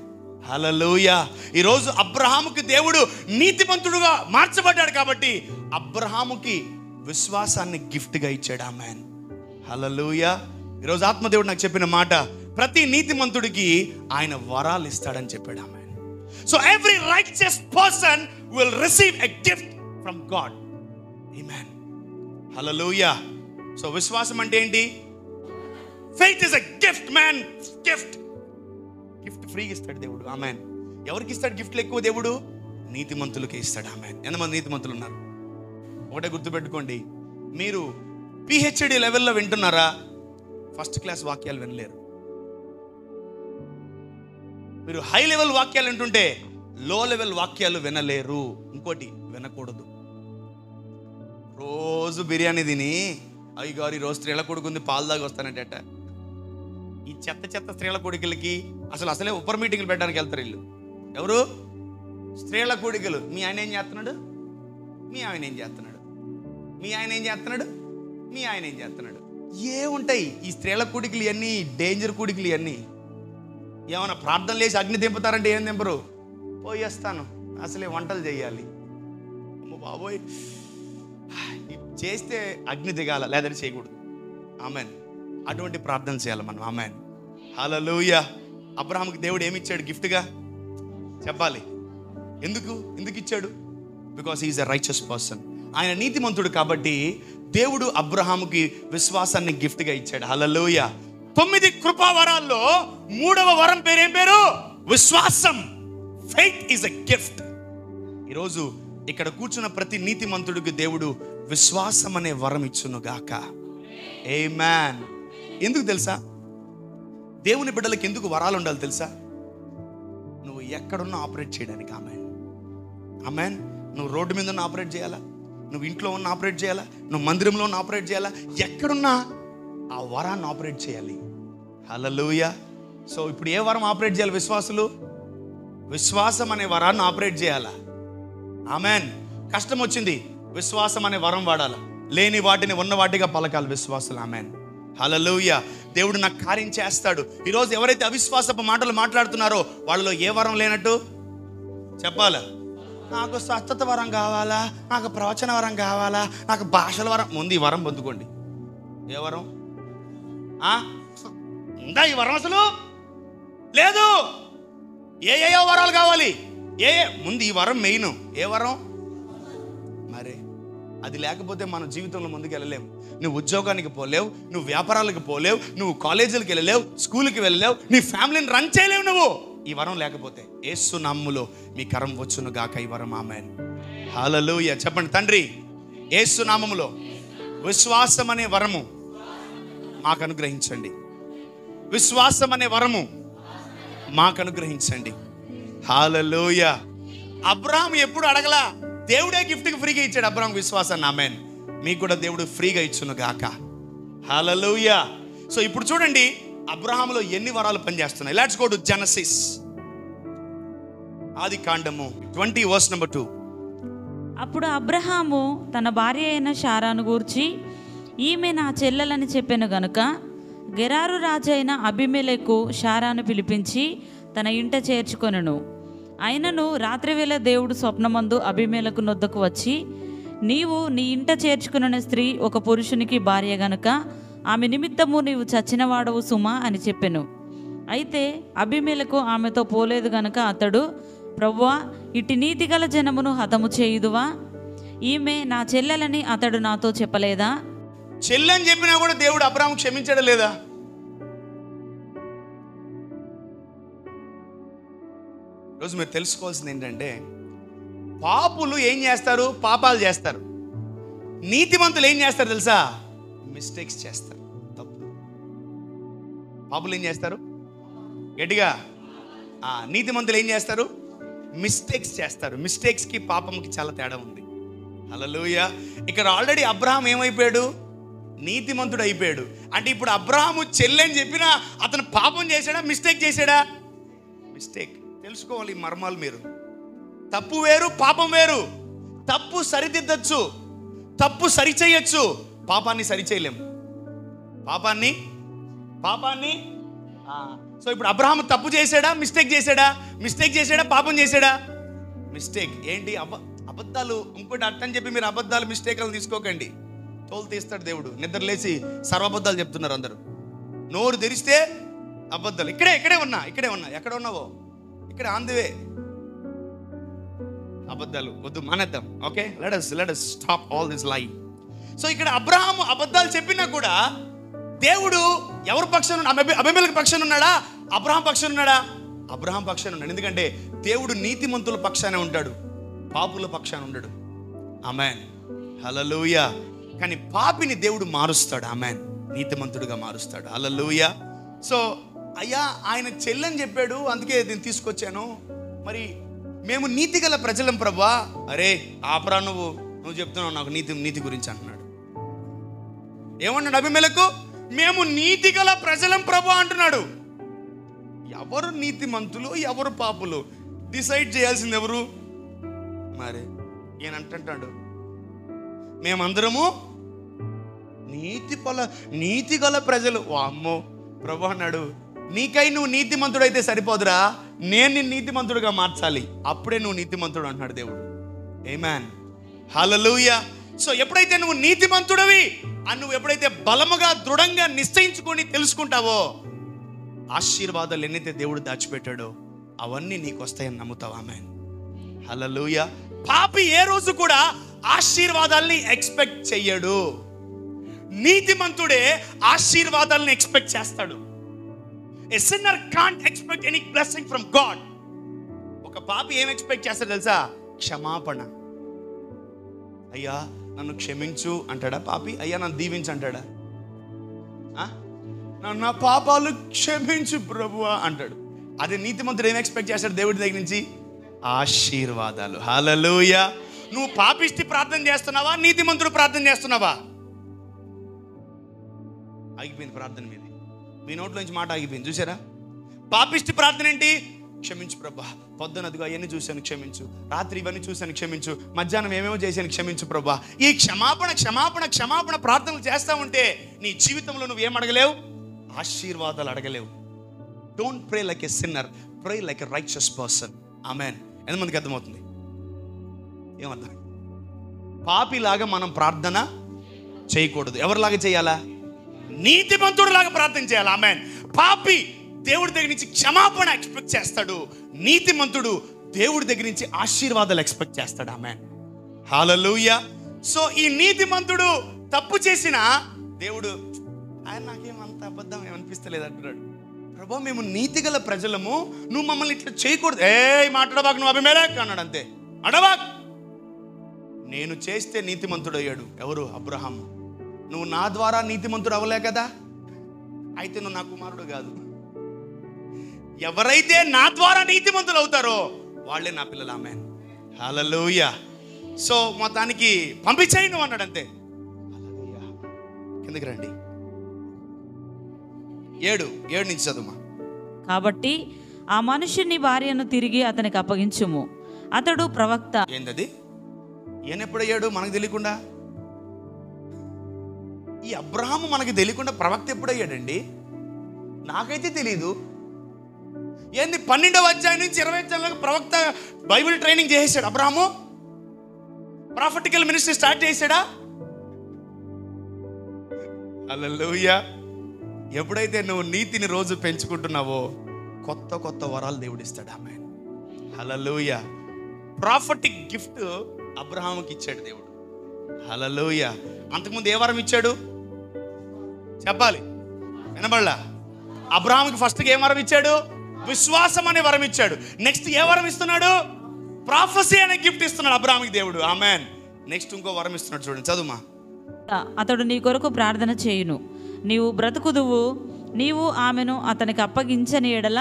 హల్లెలూయా. ఈరోజు అబ్రహాముకి దేవుడు నీతిమంతుడుగా మార్చబడ్డాడు కాబట్టి అబ్రహాముకి విశ్వాసాన్ని గిఫ్ట్గా ఇచ్చాడు. ఆమేన్, హల్లెలూయా. ఈరోజు ఆత్మదేవుడు నాకు చెప్పిన మాట, ప్రతి నీతిమంతుడికి ఆయన వరాలు ఇస్తాడని చెప్పాడు. Amen. So every righteous person will receive a gift from God. Amen, hallelujah. So విశ్వాసం అంటే ఏంటి? Faith is a gift man. Gift ఫ్రీగా ఇస్తాడు దేవుడు. ఆమెన్. ఎవరికి ఇస్తాడు గిఫ్ట్లు ఎక్కువ? దేవుడు నీతిమంతులకే ఇస్తాడు. ఆమెన్. ఎంతమంది నీతిమంతులు ఉన్నారు? ఒకటే గుర్తుపెట్టుకోండి, మీరు పిహెచ్డి లెవెల్లో వింటున్నారా? ఫస్ట్ క్లాస్ వాక్యాలు వినలేరు. మీరు హై లెవెల్ వాక్యాలు వింటుంటే లో లెవెల్ వాక్యాలు వినలేరు. ఇంకోటి, వినకూడదు. రోజు బిర్యానీ తిని అయ్యగారు ఈరోజు స్త్రీల కొడుకుంది పాలు దాగి వస్తానంటేట. ఈ చెత్త స్త్రీల కొడుకులకి అసలే ఉపర్ మీటింగ్లు పెట్టడానికి వెళ్తారు వీళ్ళు. ఎవరు? స్త్రీల కొడుకులు. మీ ఆయన ఏం చేస్తున్నాడు? మీ ఆయన ఏం చేస్తున్నాడు? మీ ఆయన ఏం చేస్తున్నాడు? మీ ఆయన ఏం చేస్తున్నాడు? ఏముంటాయి ఈ స్త్రీల కొడుకులు ఇవన్నీ? డేంజర్ కొడుకులు ఇవన్నీ. ఏమన్నా ప్రార్థనలు చేసి అగ్ని దింపుతారంటే ఏం దింపరు. పోయేస్తాను, అసలే వంటలు చేయాలి. అమ్మ బాబోయ్, చేస్తే అగ్ని దిగాల, లేదని చేయకూడదు. ఆమెన్. అటువంటి ప్రార్థన చేయాలి మనం. ఆమెన్. హల్లెలూయా. అబ్రహాముకి దేవుడు ఏమి ఇచ్చాడు గిఫ్ట్గా? చెప్పాలి. ఎందుకు ఇచ్చాడు? Because he is a righteous person. ఆయన నీతిమంతుడు కాబట్టి దేవుడు అబ్రహాముకి విశ్వాసాన్ని గిఫ్ట్గా ఇచ్చాడు. హల్లెలూయా. 9 కృపావరాల్లో 3వ వరం పేరు ఏం పేరు? విశ్వాసం. Faith is a gift. ఈరోజు ఇక్కడ కూర్చున్న ప్రతి నీతిమంతుడికి దేవుడు విశ్వాసం అనే వరం ఇచ్చును గాక. ఆమేన్. ఎందుకు తెలుసా? దేవుని బిడ్డలకు ఎందుకు వరాలు ఉండాలి తెలుసా? నువ్వు ఎక్కడున్నా ఆపరేట్ చేయడానికి. ఆమేన్. ఆమేన్. నువ్వు రోడ్డు మీద ఉన్న ఆపరేట్ చేయాలా, నువ్వు ఇంట్లో ఉన్న ఆపరేట్ చేయాలా, నువ్వు మందిరంలో ఉన్న ఆపరేట్ చేయాలా, ఎక్కడున్నా ఆ వరాన్ని ఆపరేట్ చేయాలి. హల్లెలూయా. సో ఇప్పుడు ఏ వరం ఆపరేట్ చేయాలి? విశ్వాసులు విశ్వాసం అనే వరాన్ని ఆపరేట్ చేయాలా. ఆమేన్. కష్టం వచ్చింది, విశ్వాసం అనే వరం వాడాలి. లేని వాటిని ఉన్న వాటిగా పలకాలి విశ్వాసులు. ఆమేన్. హల్లెలూయా. దేవుడు నాకు కార్యం చేస్తాడు. ఈరోజు ఎవరైతే అవిశ్వాసపు మాటలు మాట్లాడుతున్నారో వాళ్ళలో ఏ వరం లేనట్టు చెప్పాలా? నాకు స్వస్థత వరం కావాలా, నాకు ప్రవచన వరం కావాలా, నాకు భాషల వరం. ముందు ఈ వరం పొందుకోండి. ఏ వరం ఉందా? ఈ వరం అసలు లేదు. ఏ వరాలు కావాలి? ముందు ఈ వరం మెయిన్. ఏ వరం? మరి అది లేకపోతే మన జీవితంలో ముందుకు వెళ్ళలేము. నువ్వు ఉద్యోగానికి పోలేవు, నువ్వు వ్యాపారాలకు పోలేవు, నువ్వు కాలేజీలకు వెళ్ళలేవు, స్కూల్కి వెళ్ళలేవు, నీ ఫ్యామిలీని రన్ చేయలేవు నువ్వు ఈ వరం లేకపోతే. యేసు నామములో మీ కరం వచ్చును గాక ఈ వరం. ఆమేన్. హల్లెలూయా. చెప్పండి, తండ్రి యేసు నామములో విశ్వాసం అనే వరము మాకు అనుగ్రహించండి. విశ్వాసం అనే వరము మాకు అనుగ్రహించండి. హల్లెలూయా. అబ్రహాము ఎప్పుడు అడగలా, దేవుడే గిఫ్ట్కి ఫ్రీగా ఇచ్చాడు అబ్రహాం విశ్వాసాన్ని. ఆమేన్. మీకు కూడా దేవుడు ఫ్రీగా ఇచ్చును గాక. హల్లెలూయా. సో ఇప్పుడు చూడండి అబ్రహాములో ఎన్ని వరాలు పనిచేస్తున్నాయి. Let's go to Genesis. ఆది కాండము 20 verse number 2. అప్పుడు అబ్రహాము తన భార్య అయిన శారాను గూర్చి, ఈమె నా చెల్లెలని చెప్పాను గనుక గెరారు రాజైన అబీమెలెకు శారాను పిలిపించి తన ఇంట చేర్చుకొనెను. అయినను రాత్రివేళ దేవుడు స్వప్నమందు అబీమెలెకు నొద్దకు వచ్చి, నీవు నీ ఇంట చేర్చుకున్న స్త్రీ ఒక పురుషునికి భార్య గనుక ఆమె నిమిత్తము నీవు చచ్చినవాడవు సుమా అని చెప్పెను. అయితే అబీమెలెకు ఆమెతో పోలేదు గనుక అతడు, ప్రభువా, ఇటు నీతిగల జనమును హతము చేయుదువా? ఈమె నా చెల్లెలని అతడు నాతో చెప్పలేదా? చెల్లెని చెప్పినా కూడా దేవుడు అబ్రహాము క్షమించడం లేదా? రోజు మీరు తెలుసుకోవాల్సింది ఏంటంటే, పాపులు ఏం చేస్తారు? పాపాలు చేస్తారు. నీతిమంతులు ఏం చేస్తారు తెలుసా? మిస్టేక్స్ చేస్తారు, తప్పు. పాపులు ఏం చేస్తారు? గట్టిగా. నీతిమంతులు ఏం చేస్తారు? మిస్టేక్స్ చేస్తారు. మిస్టేక్స్కి పాపంకి చాలా తేడా ఉంది. హల్లెలూయా. ఇక్కడ ఆల్రెడీ అబ్రహాం ఏమైపోయాడు? నీతిమంతుడు అయిపోయాడు. అంటే ఇప్పుడు అబ్రహాము చెల్లెని చెప్పినా అతను పాపం చేశాడా, మిస్టేక్ చేశాడా? మిస్టేక్. తెలుసుకోవాలి ఈ మర్మాలు మీరు. తప్పు వేరు, పాపం వేరు. తప్పు సరిదిద్దచ్చు, తప్పు సరిచేయచ్చు, పాపాన్ని సరిచేయలేము. పాపాన్ని సో ఇప్పుడు అబ్రహాము తప్పు చేశాడా, మిస్టేక్ చేశాడా? మిస్టేక్ చేశాడా, పాపం చేశాడా? మిస్టేక్. ఏంటి? అబద్ధాలు. ఇంకోటి అట్టని చెప్పి మీరు అబద్ధాలు మిస్టేక్లు తీసుకోకండి. తోలు తీస్తాడు దేవుడు. నిద్ర లేచి సర్వబద్ధాలు చెప్తున్నారు అందరూ. నోరు తెరిస్తే అబద్ధాలు. ఇక్కడే ఉన్నా. ఎక్కడ ఉన్నావో ఇక్కడ ఆన్ ది వే. అబద్ధాలు వద్దు, మానేద్దాం. Okay, let us stop all this lie. So ఇక్కడ అబ్రహాము అబద్ధాలు చెప్పినా కూడా దేవుడు ఎవరి పక్షాన, అబీమెలెకు పక్షాన ఉన్నాడా, అబ్రహాం పక్షాన ఉన్నాడా? అబ్రహాం పక్షాన ఉన్నాడు. ఎందుకంటే దేవుడు నీతిమంతుల పక్షాన ఉంటాడు, పాపుల పక్షాన ఉండడు. ఆమేన్, హల్లెలూయా. కానీ పాపిని దేవుడు మారుస్తాడు. ఆమేన్, నీతిమంతుడిగా మారుస్తాడు. హల్లెలూయా. సో అయ్యా ఆయన చెల్లని చెప్పాడు, అందుకే నేను తీసుకొచ్చాను. మరి మేము నీతి గల ప్రజలం ప్రభువా. అరే ఆపరా, నువ్వు చెప్తున్నావు నాకు నీతి గురించి అంటున్నాడు. ఏమన్నాడు అబీమెలెకు? మేము నీతి గల ప్రజలం ప్రభువా అంటున్నాడు. ఎవరు నీతిమంతులు, ఎవరు పాపులు డిసైడ్ చేయాల్సింది ఎవరు? మరి ఈయన అంటాడు మేమందరము నీతి గల ప్రజలు. వామ్మో ప్రభు అన్నాడు, నీకై నువ్వు నీతిమంతుడైతే సరిపోదురా, నేను నిన్ను నీతిమంతుడుగా మార్చాలి, అప్పుడే నువ్వు నీతిమంతుడు అంటున్నాడు దేవుడు. ఆమేన్, హల్లెలూయా. సో ఎప్పుడైతే నువ్వు నీతిమంతుడివి అని నువ్వు ఎప్పుడైతే బలముగా దృఢంగా నిశ్చయించుకొని తెలుసుకుంటావో, ఆశీర్వాదాలు ఎన్నైతే దేవుడు దాచిపెట్టాడో అవన్నీ నీకు వస్తాయని నమ్ముతావు. ఆమేన్, హల్లెలూయా. పాపి ఏ రోజు కూడా ఆశీర్వాదాల్ని ఎక్స్పెక్ట్ చెయ్యడు, నీతిమంతుడే ఆశీర్వాదాలను ఎక్స్పెక్ట్ చేస్తాడు. A sinner can't expect any blessing from God. ఒక పాపి ఏం ఎక్స్పెక్ట్ చేస్తాడు తెలుసా? క్షమాపణ. అయ్యా నన్ను క్షమించు అంటాడా పాపి? అయ్యా నన్ను దీవించు అంటాడా? నా పాపాలు క్షమించు ప్రభువా అంటాడు. అదే నీతిమంతుడు ఏం ఎక్స్పెక్ట్ చేస్తాడు దేవుడి దగ్గర నుంచి? ఆశీర్వాదాలు. హల్లెలూయా. నువ్వు పాపిష్టి ప్రార్థన చేస్తున్నావా, నీతిమంతుడు ప్రార్థన చేస్తున్నావా? ఆగిపోయింది ప్రార్థన మీద, మీ నోట్లో నుంచి మాట ఆగిపోయింది. చూసారా? పాపిష్టి ప్రార్థన ఏంటి? క్షమించు ప్రభా, పొద్దున అదిగో అవన్నీ చూశాను క్షమించు, రాత్రి ఇవన్నీ చూశాను క్షమించు, మధ్యాహ్నం ఏమేమో చేశాను క్షమించు ప్రభా. ఈ క్షమాపణ ప్రార్థనలు చేస్తా ఉంటే నీ జీవితంలో నువ్వు ఏం అడగలేవు? ఆశీర్వాదాలు అడగలేవు. Don't pray like a sinner, pray like a righteous person. Amen. ఎంతమందికి అర్థమవుతుంది? ఏమర్థం? పాపిలాగా మనం ప్రార్థన చేయకూడదు. ఎవరిలాగా చేయాలా? నీతిమంతుడిలాగా ప్రార్థన చేయాలి. ఆమేన్. పాపి దేవుడి దగ్గర నుంచి క్షమాపణ ఎక్స్పెక్ట్ చేస్తాడు, నీతిమంతుడు దేవుడి దగ్గర నుంచి ఆశీర్వాదాలు ఎక్స్పెక్ట్ చేస్తాడు. ఆమేన్, హల్లెలూయా. సో ఈ నీతిమంతుడు తప్పు చేసిన దేవుడు ఆయన నాకేమంత అబద్ధం ఏమనిపిస్తలేదు అంటున్నాడు. ప్రభా మేము నీతిగల ప్రజలము, నువ్వు మమ్మల్ని ఇట్లా చేయకూడదు. మాట్లాడబాకు నువ్వు అబీమెలెకు అన్నాడు. అంతే, అడబాక్. నేను చేస్తే నీతిమంతుడు అయ్యాడు. ఎవరు? అబ్రహాం. నువ్వు నా ద్వారా నీతిమంతుడు అవ్వలే కదా, అయితే నువ్వు నా కుమారుడు కాదు. ఎవరైతే నా ద్వారా నీతిమంతులు అవుతారో వాళ్ళే నా పిల్లలు. ఆమేన్, హల్లెలూయా. సో మొత్తానికి పంపించేయి నువ్వు అన్నాడు. అంతే. హల్లెలూయా. కిందకి రండి. 7 నుంచి చదువుమా. కాబట్టి ఆ మనుషుని భార్యను తిరిగి అతనికి అప్పగించుము, అతడు ప్రవక్త. ఏంటది? ఈయన ఎప్పుడయ్యాడు మనకు తెలియకుండా? ఈ అబ్రహాము మనకు తెలియకుండా ప్రవక్త ఎప్పుడయ్యాడండి? నాకైతే తెలీదు. ఏంది 12వ అధ్యాయం నుంచి 20వ అధ్యాయంలో ప్రవక్త బైబిల్ ట్రైనింగ్ చేసేసాడు అబ్రహాము? ప్రాఫెటికల్ మినిస్ట్రీ స్టార్ట్ చేసాడా? హల్లెలూయా. ఎప్పుడైతే నువ్వు నీతిని రోజు పెంచుకుంటున్నావో కొత్త వరాలు దేవుడు ఇస్తాడు. ఆమేన్, హల్లెలూయా. ప్రాఫెటిక్ గిఫ్ట్ అబ్రహాముకి ఇచ్చాడు దేవుడు. హల్లెలూయా. అంతకుముందు ఏ వరం ఇచ్చాడు చెప్పాలి, వినబడలా? అబ్రహాముకి ఫస్ట్కి ఏ వరం ఇచ్చాడు? విశ్వాసం అనే వరం ఇచ్చాడు. నెక్స్ట్ ఏ వరం ఇస్తున్నాడు? ప్రాఫెసీ అనే గిఫ్ట్ ఇస్తున్నాడు అబ్రహాముకి దేవుడు. ఆమేన్. నెక్స్ట్ ఇంకో వరం ఇస్తున్నాడు, చూడండి చదువుమా. అతడు నీ కొరకు ప్రార్థన చేయును, నీవు బ్రతుకుదువు, నీవు ఆమెను అతనికి అప్పగించని ఎడల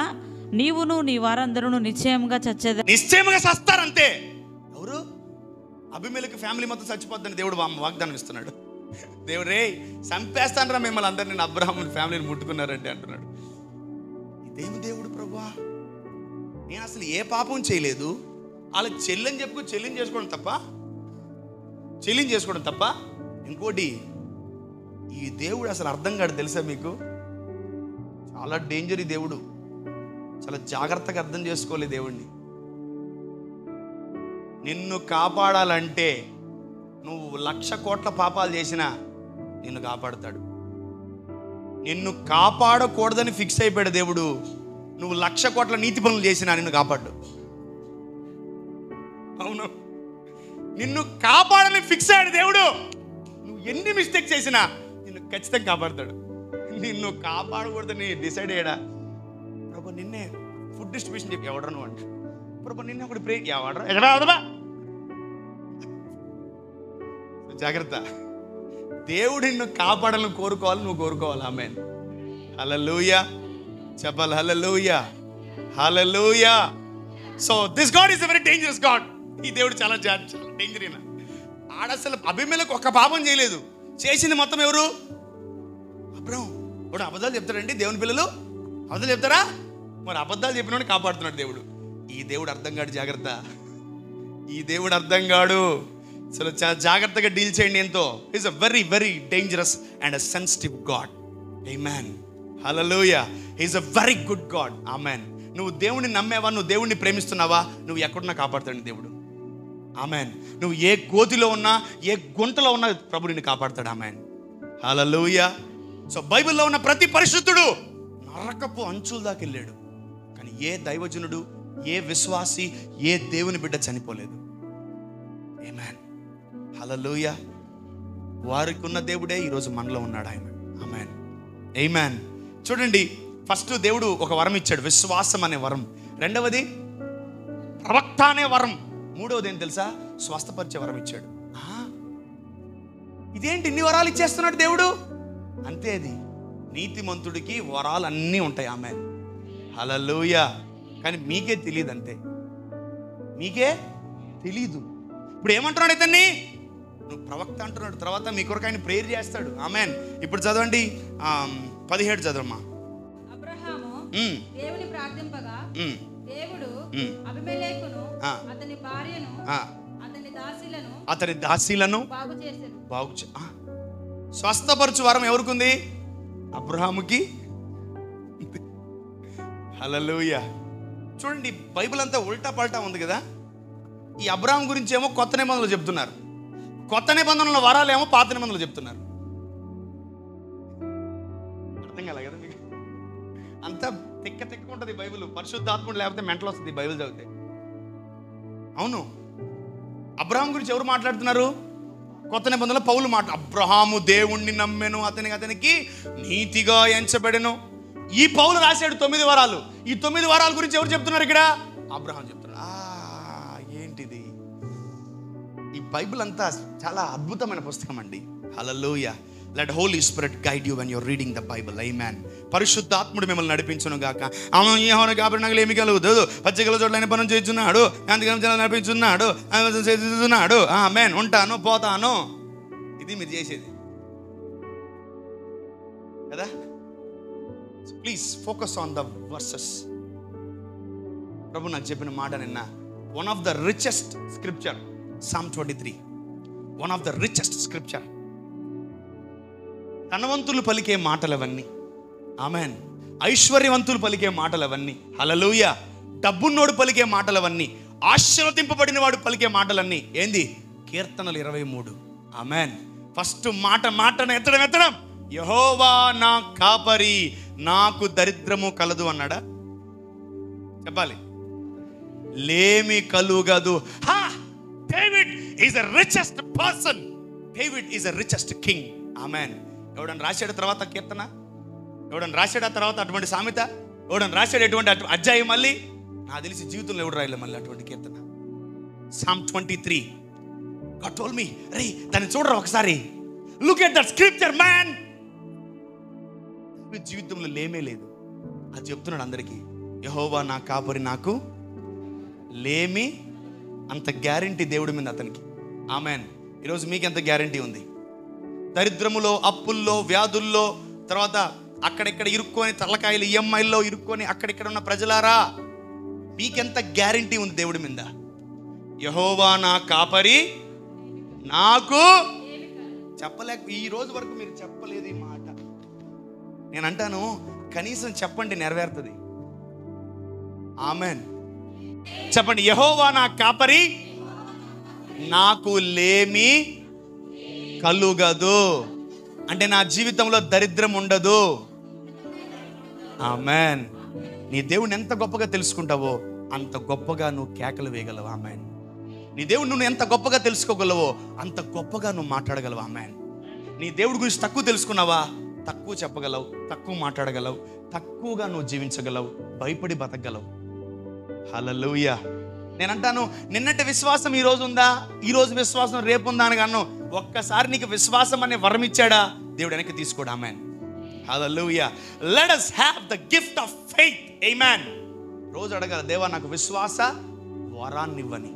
నీవును నీ వారందరూ నిశ్చయంగా చచ్చేది. నిశ్చయంగా చస్తారంతే. ఎవరు? అబీమెలెకు ఫ్యామిలీ మొత్తం చచ్చిపోద్దని దేవుడు వాగ్దానం ఇస్తున్నాడు. దేవుడు రే చంపేస్తానరా మిమ్మల్ని అందరినీ, నేను అబ్రహాము ఫ్యామిలీని ముట్టుకున్నారంటే అంటున్నాడు. ఇదేమి దేవుడు ప్రభువా, నేను అసలు ఏ పాపం చేయలేదు, వాళ్ళకి చెల్లని చేసుకోవడం తప్ప. ఇంకోటి, ఈ దేవుడు అసలు అర్థం కాదు తెలుసా మీకు? చాలా డేంజర్ ఈ దేవుడు. చాలా జాగ్రత్తగా అర్థం చేసుకోవాలి దేవుణ్ణి. నిన్ను కాపాడాలంటే నువ్వు 1,00,000 కోట్ల పాపాలు చేసినా నిన్ను కాపాడుతాడు. నిన్ను కాపాడకూడదని ఫిక్స్ అయిపోయాడు దేవుడు. నువ్వు 1,00,000 కోట్ల నీతి పనులు చేసినా నిన్ను కాపాడు. అవును, నిన్ను కాపాడని ఫిక్స్ అయ్యాడు దేవుడు. నువ్వు ఎన్ని మిస్టేక్స్ చేసినా నిన్ను ఖచ్చితంగా కాపాడతాడు. నిన్ను కాపాడకూడదని డిసైడ్ అయ్యాడా, ప్రభు నిన్నే ఫుడ్ డిస్ట్రిబ్యూషన్ చెప్పి ఎవడరా నువ్వు అంటే, ప్రభు నిన్నే ఒకటి ప్రే ఎవడరా ఎక్కడా. జాగ్రత్త, దేవుడు నిన్ను కాపాడాలని కోరుకోవాలి, నువ్వు కోరుకోవాలి. ఆమేన్. హల్లెలూయా చెప్పాలి. Hallelujah hallelujah. So this God is a very dangerous God. ఈ దేవుడు చాలా డేంజర్. ఆడసలు అభిమేలకు ఒక్క పాపం చేయలేదు, చేసింది మొత్తం ఎవరు? అబ్రహాం. ఇప్పుడు అబద్ధాలు చెప్తాడండి దేవుని పిల్లలు? అబద్ధాలు చెప్తారా? మరి అబద్ధాలు చెప్పినోడిని కాపాడుతున్నాడు దేవుడు. ఈ దేవుడు అర్థం కాడు, జాగ్రత్త. ఈ దేవుడు అర్థం కాడు. అసలు చాలా జాగ్రత్తగా డీల్ చేయండి. ఎంతో is a very very dangerous and a sensitive God. Amen. Hallelujah. Is a very good God. Amen. నువ్వు దేవుడిని నమ్మేవా, నువ్వు దేవుడిని ప్రేమిస్తున్నావా, నువ్వు ఎక్కడున్నా కాపాడుతాడు దేవుడు. ఆమేన్. నువ్వు ఏ గోతిలో ఉన్నా, ఏ గుంటలో ఉన్నా ప్రభు నిన్ను కాపాడుతాడు. ఆమేన్. హల్లెలూయా. సో బైబిల్లో ఉన్న ప్రతి పరిశుద్ధుడు నరకపు అంచుల దాకా వెళ్ళాడు, కానీ ఏ దైవజనుడు, ఏ విశ్వాసి, ఏ దేవుని బిడ్డ చనిపోలేదు. ఆమేన్. హల్లెలూయా. వారికి ఉన్న దేవుడే ఈరోజు మనలో ఉన్నాడు. ఆమేన్. ఆమేన్. చూడండి, ఫస్ట్ దేవుడు ఒక వరం ఇచ్చాడు, విశ్వాసం అనే వరం. రెండవది ప్రవక్త అనే వరం. మూడవది ఏం తెలుసా? స్వస్థపరిచే వరం ఇచ్చాడు. ఇదేంటి ఇన్ని వరాలు ఇచ్చేస్తున్నాడు దేవుడు అంతే. అది నీతిమంతుడికి వరాలు అన్నీ ఉంటాయి. ఆమేన్. హల్లెలూయా. కానీ మీకే తెలియదు, అంతే. మీకే తెలీదు. ఇప్పుడు ఏమంటున్నాడు ఇతన్ని? నువ్వు ప్రవక్త అంటున్నాడు, తర్వాత మీ కొరకు ఆయన ప్రేయర్ చేస్తాడు. ఆమేన్. ఇప్పుడు చదవండి, 17 చదవమ్మా. అబ్రహాము దేవుని ప్రార్థింపగా దేవుడు అబీమెలెకును అతని భార్యను అతని దాసీలను బాగు స్వస్థపరచు వరం ఎవరికుంది? అబ్రహాముకి. హల్లెలూయా. చూడండి, బైబిల్ అంతా ఉల్టా పల్టా ఉంది కదా. ఈ అబ్రహాం గురించి ఏమో కొత్త నిబంధనలు చెప్తున్నారు, కొత్త నిబంధనల వరాలు ఏమో పాత నిబంధనలు చెప్తున్నారు. అర్థం కాలే కదా మీకు? అంతా తిక్క తిక్క ఉంటుంది బైబిల్. పరిశుద్ధాత్ముడు లేకపోతే మెంటల్ వస్తుంది బైబిల్ చదివితే. అవును, అబ్రహాం గురించి ఎవరు మాట్లాడుతున్నారు? కొత్త నిబంధనలో పౌలు అబ్రహాము దేవుణ్ణి నమ్మెను, అతనికి నీతిగా ఎంచబడెను. ఈ పౌలు రాశాడు 9 వరాలు. ఈ 9 వరాల గురించి ఎవరు చెప్తున్నారు ఇక్కడ? అబ్రహాం చెప్తున్నారు. ఏంటిది? ఈ బైబిల్ అంతా చాలా అద్భుతమైన పుస్తకం అండి. Hallelujah. Let Holy Spirit guide you when you're reading the Bible. Amen. పరిశుద్ధాత్ముడు మిమ్మల్ని నడిపించును గాక. ఆమె కాబట్టి నాకు ఏమి కలుగుతుంది, పచ్చికల చోట్ల పనులు చేస్తున్నాడు, అందుకని నడిపించున్నాడు, చేస్తున్నాడు. ఆమేన్. ఉంటాను, పోతాను. ఇది మీరు చేసేది కదా. Please focus on the verses. ప్రభు నాకు చెప్పిన మాట నిన్న, one of the richest scripture Psalm 23, one of the richest scripture. ధనవంతులు పలికే మాటలు అవన్నీ. ఆమేన్. ఐశ్వర్యవంతులు పలికే మాటలు అవన్నీ. హల్లెలూయా. డబ్బున్నోడు పలికే మాటలు అవన్నీ. ఆశీర్వదింపబడిన వాడు పలికే మాటలన్నీ ఏంది? కీర్తనలు 23. ఆమేన్. ఫస్ట్ మాటను ఎత్తడం. యెహోవా నా కాపరి, నాకు దరిద్రము కలదు అన్నాడా? చెప్పాలి. లేమి కలుగదు. David is the richest person. David is the richest king. Amen. ఎవడన్నా రాశాడు తర్వాత కీర్తన? ఎవడన్నా రాశాడు ఆ తర్వాత అటువంటి సామెత? ఎవడన్నా రాశాడు ఎటువంటి అధ్యాయం? మళ్ళీ నాకు తెలిసి జీవితంలో ఎవడు రాయలే మళ్ళీ అటువంటి కీర్తన. Psalm 23. God told me, రే దాన్ని చూడరా ఒకసారి. Look at that scripture, man. జీవితంలో లేమే లేదు. అది చెప్తున్నాడు అందరికీ. యెహోవా నా కాపరి, నాకు లేమి. అంత గ్యారంటీ దేవుడి మీద అతనికి. ఆమేన్. ఈరోజు మీకు ఎంత గ్యారంటీ ఉంది? దరిద్రములో, అప్పుల్లో, వ్యాధుల్లో, తర్వాత అక్కడెక్కడ ఇరుక్కొని, తలకాయలు ఈఎంఐల్లో ఇరుక్కొని అక్కడిక్కడ ఉన్న ప్రజలారా, మీకెంత గ్యారంటీ ఉంది దేవుడి మీద? యెహోవా నా కాపరి, నాకు చెప్పలేక ఈ రోజు వరకు మీరు చెప్పలేదు ఈ మాట. నేను అంటాను, కనీసం చెప్పండి, నెరవేరుతుంది. ఆమేన్. చెప్పండి, యెహోవా నా కాపరి, నాకు లేమి కలుగదు. అంటే నా జీవితంలో దరిద్రం ఉండదు. ఆమేన్. నీ దేవుడిని ఎంత గొప్పగా తెలుసుకుంటావో అంత గొప్పగా నువ్వు కేకలు వేయగలవు. ఆమేన్. నీ దేవుడు నువ్వు ఎంత గొప్పగా తెలుసుకోగలవో అంత గొప్పగా నువ్వు మాట్లాడగలవు. ఆమేన్. నీ దేవుడి గురించి తక్కువ తెలుసుకున్నావా? తక్కువ చెప్పగలవు, తక్కువ మాట్లాడగలవు, తక్కువగా నువ్వు జీవించగలవు, భయపడి బతకగలవు. హల్లెలూయా. నేనంటాను, నిన్నటి విశ్వాసం ఈ రోజు ఉందా, ఈ రోజు విశ్వాసం రేపు ఉందా అని అన్నాను. ఒక్కసారి నీకు విశ్వాసం అనే వరం ఇచ్చాడా, దేవుడు వెనక్కి తీసుకోడు. Amen. Hallelujah. Let us have the gift of faith. Amen. రోజు అడగాలి, దేవా నాకు విశ్వాస వరాన్ని ఇవ్వని.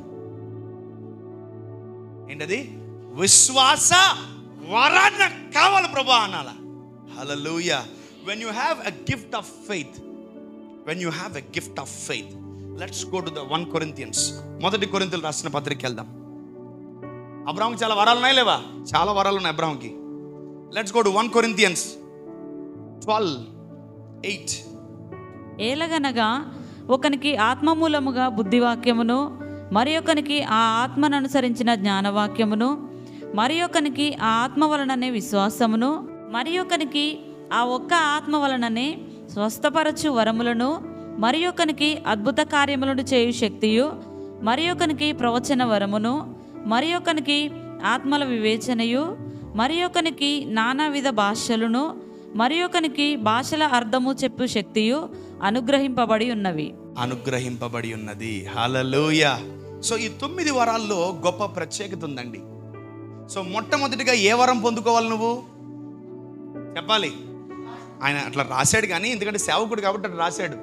ఏంటది? విశ్వాస వరాన్ని నాకు కావాలి ప్రభువా అనాల. హల్లెలూయా. when you have a gift of faith, when you have a gift of faith, let's go to the 1 Corinthians. మొదటి కొరింథీయులు రాసిన పత్రిక వెళ్దాం. అబ్రాహాంకి చాలా వరాలు ఉన్నాయి లేవా? చాలా వరాలు ఉన్నాయి అబ్రాహాంకి. Let's go to 1 Corinthians 12:8. ఏలగనగా ఒకనికి ఆత్మ మూలముగా బుద్ధివాక్యమును, మరి ఒకనికి ఆ ఆత్మను అనుసరించిన జ్ఞానవాక్యమును, మరి ఒకనికి ఆ ఆత్మ వలననే విశ్వాసమును, మరి ఒకనికి ఆ ఒక్క ఆత్మ వలననే స్వస్థపరచు వరములను, మరి ఒకనికి అద్భుత కార్యములను చేయు శక్తియు, మరి ఒకనికి ప్రవచన వరమును, మరి ఒకనికి ఆత్మల వివేచనయు, మరి ఒకనికి నానావిధ భాషలను, మరి ఒకనికి భాషల అర్థము చెప్పు శక్తియు అనుగ్రహింపబడి ఉన్నవి. అనుగ్రహింపబడి ఉన్నది. హల్లెలూయా. సో ఈ 9 వరాల్లో గొప్ప ప్రత్యేకత ఉందండి. సో మొట్టమొదటిగా ఏ వరం పొందుకోవాలి నువ్వు చెప్పాలి. ఆయన అట్లా రాశాడు, కానీ ఎందుకంటే సేవకుడు కాబట్టి అట్లా రాశాడు.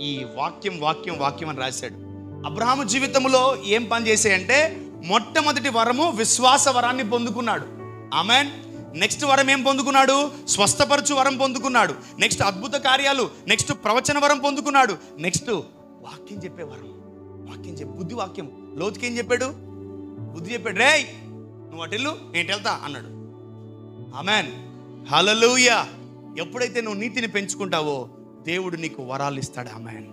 ఈ వాక్యం వాక్యం వాక్యం అని రాశాడు. అబ్రహాము జీవితంలో ఏం పని చేసాయంటే, మొట్టమొదటి వరము విశ్వాస వరాన్ని పొందుకున్నాడు. ఆమేన్. నెక్స్ట్ వరం ఏం పొందుకున్నాడు? స్వస్థపరచు వరం పొందుకున్నాడు. నెక్స్ట్ అద్భుత కార్యాలు, నెక్స్ట్ ప్రవచన వరం పొందుకున్నాడు. నెక్స్ట్ వాక్యం చెప్పే వరం, వాక్యం చెప్పి బుద్ధి వాక్యం. లోతుకి ఏం చెప్పాడు? బుద్ధి చెప్పాడు. రేయ్ నువ్వు అటెళ్ళు, నేను వెళ్తా అన్నాడు. ఆమేన్. హల్లెలూయా. ఎప్పుడైతే నువ్వు నీతిని పెంచుకుంటావో దేవుడు నీకు వరాలు ఇస్తాడు. ఆమేన్.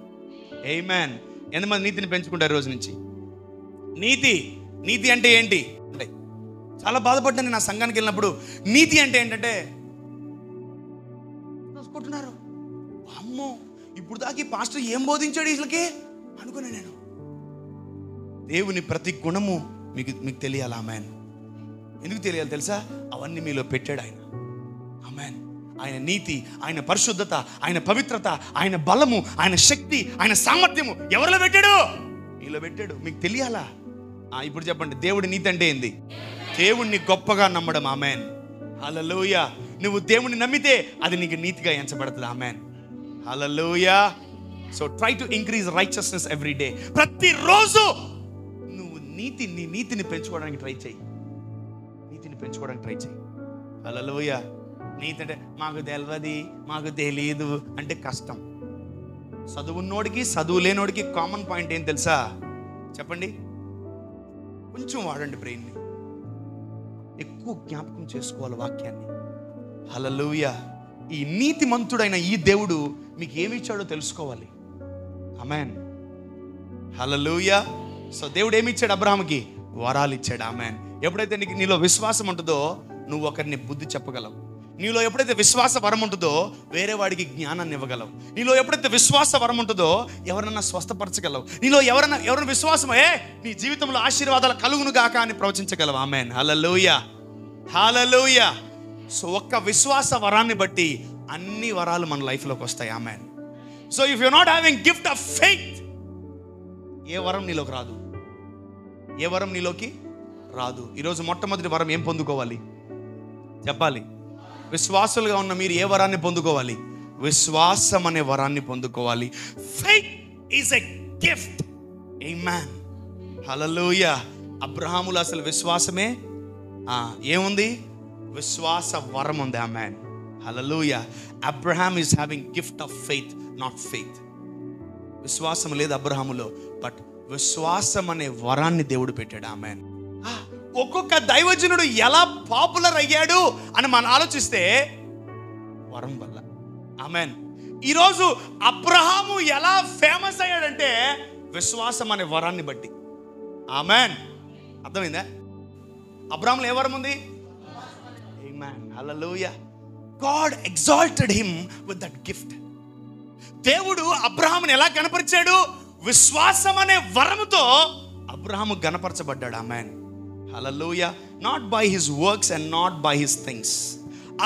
ఆమేన్. ఎంతమంది నీతిని పెంచుకుంటారు రోజు నుంచి? నీతి, నీతి అంటే ఏంటి అంటే, చాలా బాధపడ్డాను నా సంఘానికి వెళ్ళినప్పుడు. నీతి అంటే ఏంటంటే చూసుకుంటున్నారు. అమ్మో, ఇప్పుడు దాకా పాస్టర్ ఏం బోధించాడు వీళ్ళకి అనుకున్నా నేను. దేవుని ప్రతి గుణము మీకు తెలియాలి. ఆమేన్. ఎందుకు తెలియాలి తెలుసా? అవన్నీ మీలో పెట్టాడు ఆయన. ఆమేన్. ఆయన నీతి, ఆయన పరిశుద్ధత, ఆయన పవిత్రత, ఆయన బలము, ఆయన శక్తి, ఆయన సామర్థ్యము ఎవరిలో పెట్టాడు? మీలో పెట్టాడు. మీకు తెలియాలా? ఇప్పుడు చెప్పండి, దేవుడి నీతి అంటే ఏంది? దేవుణ్ణి గొప్పగా నమ్మడం. ఆమేన్. హల్లెలూయా. నువ్వు దేవుణ్ణి నమ్మితే అది నీకు నీతిగా ఎంచబడుతుంది. Amen. Hallelujah. So try to increase righteousness every day. ప్రతిరోజు నువ్వు నీ నీతిని పెంచుకోవడానికి ట్రై చేయి. నీతిని పెంచుకోవడానికి ట్రై చేయి. హల్లెలూయా. నీతి అంటే మాకు తెలియదు, మాకు తెలియదు అంటే కష్టం. చదువున్నోడికి చదువు లేనోడికి కామన్ పాయింట్ ఏం తెలుసా? చెప్పండి. కొంచెం వాడండి బ్రెయిన్ని. ఎక్కువ జ్ఞాపకం చేసుకోవాలి వాక్యాన్ని. హల్లెలూయా. ఈ నీతిమంతుడైన ఈ దేవుడు మీకు ఏమి ఇచ్చాడో తెలుసుకోవాలి. ఆమేన్. హల్లెలూయా. సో దేవుడు ఏమి ఇచ్చాడు? అబ్రహాముకి వరాలు ఇచ్చాడు. ఆమేన్. ఎప్పుడైతే నీలో విశ్వాసం ఉంటుందో నువ్వు ఒకరిని బుద్ధి చెప్పగలవు. నీలో ఎప్పుడైతే విశ్వాస వరం ఉంటుందో వేరే వాడికి జ్ఞానాన్ని ఇవ్వగలవు. నీలో ఎప్పుడైతే విశ్వాస వరం ఉంటుందో ఎవరన్నా స్వస్థపరచగలవు. నీలో ఎవరైనా విశ్వాసం నీ జీవితంలో ఆశీర్వాదాలు కలుగును గాక అని ప్రవచించగలవు. ఆమేన్. హల్లెలూయా. హల్లెలూయా. సో ఒక్క విశ్వాస వరాన్ని బట్టి అన్ని వరాలు మన లైఫ్లోకి వస్తాయి. Amen. So if you not having gift of faith, ఏ వరం నీలోకి రాదు. ఏ వరం నీలోకి రాదు. ఈరోజు మొట్టమొదటి వరం ఏం పొందుకోవాలి చెప్పాలి. విశ్వాసులుగా ఉన్న మీరు ఏ వరాన్ని పొందుకోవాలి? విశ్వాసం అనే వరాన్ని పొందుకోవాలి. Faith is a gift. Amen. Hallelujah. అబ్రహాములో అసలు విశ్వాసమే ఏముంది? విశ్వాస వరం ఉంది. Amen. Hallelujah. Abraham is having gift of faith, not faith. విశ్వాసం లేదు అబ్రహాములో, బట్ విశ్వాసం అనే వరాన్ని దేవుడు పెట్టాడు. ఆమేన్. ఒక్కొక్క దైవజనుడు ఎలా పాపులర్ అయ్యాడు అని మనం ఆలోచిస్తే వరం వల్ల. ఆమేన్. ఈరోజు అబ్రహాము ఎలా ఫేమస్ అయ్యాడంటే విశ్వాసం అనే వరాన్ని బట్టి. ఆమేన్. అర్థమైందా? అబ్రహాములో ఏ వరం ఉంది? Amen. Hallelujah. God exalted him with that gift. దేవుడు అబ్రహాముని ఎలా గణపరిచాడు? విశ్వాసం అనే వరముతో అబ్రహాము గణపరచబడ్డాడు. Amen. Hallelujah. Not by his works and not by his things.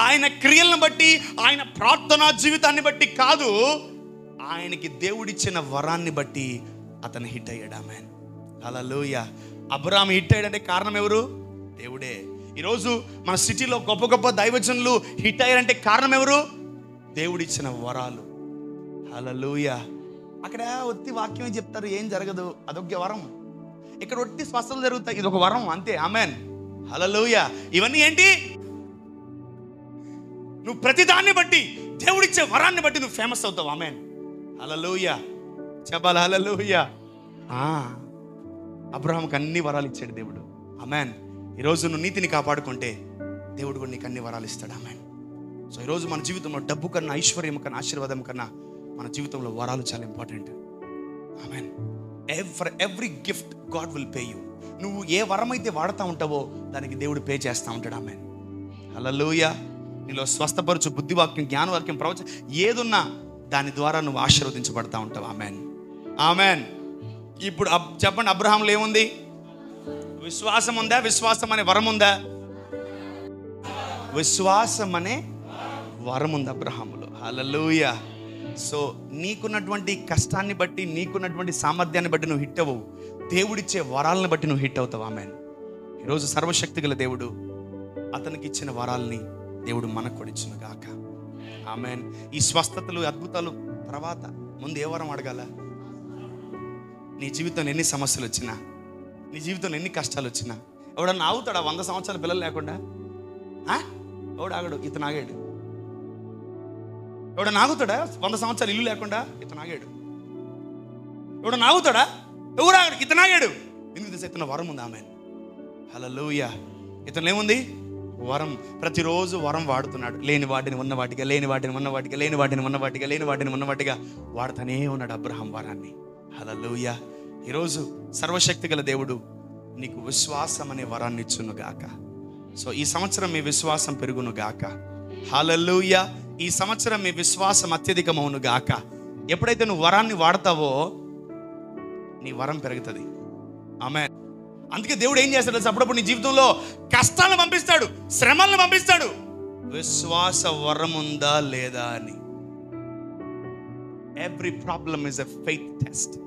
ఆయన క్రియలను బట్టి, ఆయన ప్రార్థనా జీవితాన్ని బట్టి కాదు, ఆయనకి దేవుడిచ్చిన వరాన్ని బట్టి అతను హిట్ అయ్యాడు. ఆమేన్. హల్లెలూయా. అబ్రహాం హిట్ అయ్యాడంటే కారణం ఎవరు? దేవుడే. ఈరోజు మన సిటీలో గొప్ప గొప్ప దైవజనులు హిట్ అయ్యారంటే కారణం ఎవరు? దేవుడిచ్చిన వరాలు. హల్లెలూయా. అక్కడ ఒత్తి వాక్యం చెప్తారు, ఏం జరగదు, అదొక వరం. ఇక్కడ ఒట్టి స్వస్థతలు జరుగుతాయి, ఇది ఒక వరం అంతే. ఆమేన్. హల్లెలూయా. ఇవన్నీ ఏంటి? నువ్వు ప్రతిదాన్ని బట్టి, దేవుడిచ్చే వరాన్ని బట్టి నువ్వు ఫేమస్ అవుతావు. ఆమేన్. హల్లెలూయా. చెప్పాలి హల్లెలూయా. అబ్రహాంకి అన్ని వరాలు ఇచ్చాడు దేవుడు. ఆమేన్. ఈరోజు నువ్వు నీతిని కాపాడుకుంటే దేవుడు కూడా నీకు అన్ని వరాలు ఇస్తాడు. ఆమేన్. సో ఈరోజు మన జీవితంలో డబ్బు కన్నా, ఐశ్వర్యం కన్నా, ఆశీర్వాదం కన్నా మన జీవితంలో వరాలు చాలా important. Amen. For every gift God will pay you. నువ్వు ఏ వరం అయితే వాడుతూ ఉంటావో దానికి దేవుడు పే చేస్తూ ఉంటాడు. ఆమేన్. హల్లెలూయా. నీలో స్వస్థపరచు, బుద్ధివాక్యం, జ్ఞానవాక్యం, ప్రవచనం ఏదున్నా దాని ద్వారా నువ్వు ఆశీర్వదించబడతా ఉంటావు. ఆమేన్. ఆమేన్. ఇప్పుడు చెప్పండి, అబ్రహాంలో ఏముంది? విశ్వాసం ఉందా? విశ్వాసం అనే వరం ఉందా? విశ్వాసం అనే వరం ఉంది అబ్రహాములో. హల్లెలూయా. సో నీకున్నటువంటి కష్టాన్ని బట్టి, నీకున్నటువంటి సామర్థ్యాన్ని బట్టి నువ్వు హిట్ అవ్వవు, దేవుడిచ్చే వరాలను బట్టి నువ్వు హిట్ అవుతావు. ఆమేన్. ఈరోజు సర్వశక్తి గల దేవుడు అతనికి ఇచ్చిన వరాల్ని దేవుడు మనకు కూడా ఇచ్చును గాక. ఆమేన్. ఈ స్వస్థతలు, అద్భుతాలు తర్వాత ముందు ఏ వరం అడగాల? నీ జీవితంలో ఎన్ని సమస్యలు వచ్చినా, నీ జీవితంలో ఎన్ని కష్టాలు వచ్చినా, ఎవడన్నా ఆగుతాడా 100 సంవత్సరాల పిల్లలు లేకుండా? ఎవడు ఆగడు, ఇతను ఆగాడు. ఎవడన్నా ఆగుతాడా 100 సంవత్సరాలు ఇల్లు లేకుండా? ఇతను ఆగాడు. ఎవడన్నా ఆగుతాడా? ఎవడు ఆగాడు, ఇతను ఆగాడు. ఎందుకు తెలుసా? ఇతను వరం ఉంది. ఆమేన్. హల్లెలూయా. ఇతను ఏముంది? వరం. ప్రతిరోజు వరం వాడుతున్నాడు. లేని వాటిని ఉన్న వాటిగా, లేని వాటిని ఉన్న వాటిగా, లేని వాటిని ఉన్న వాటిగా, లేని వాటిని ఉన్న వాటిగా వాడుతూనే ఉన్నాడు అబ్రహాం వరాన్ని. హల్లెలూయా. ఈరోజు సర్వశక్తి గల దేవుడు నీకు విశ్వాసం అనే వరాన్ని ఇచ్చును గాక. సో ఈ సంవత్సరం మీ విశ్వాసం పెరుగును గాక. హల్లెలూయా. ఈ సంవత్సరం మీ విశ్వాసం అత్యధికమవును గాక. ఎప్పుడైతే నువ్వు వరాన్ని వాడతావో నీ వరం పెరుగుతుంది. ఆమేన్. అందుకే దేవుడు ఏం చేస్తాడు? అప్పుడప్పుడు నీ జీవితంలో కష్టాలను పంపిస్తాడు, శ్రమలను పంపిస్తాడు. విశ్వాస వరం ఉందా లేదా అని. Every problem is a faith test.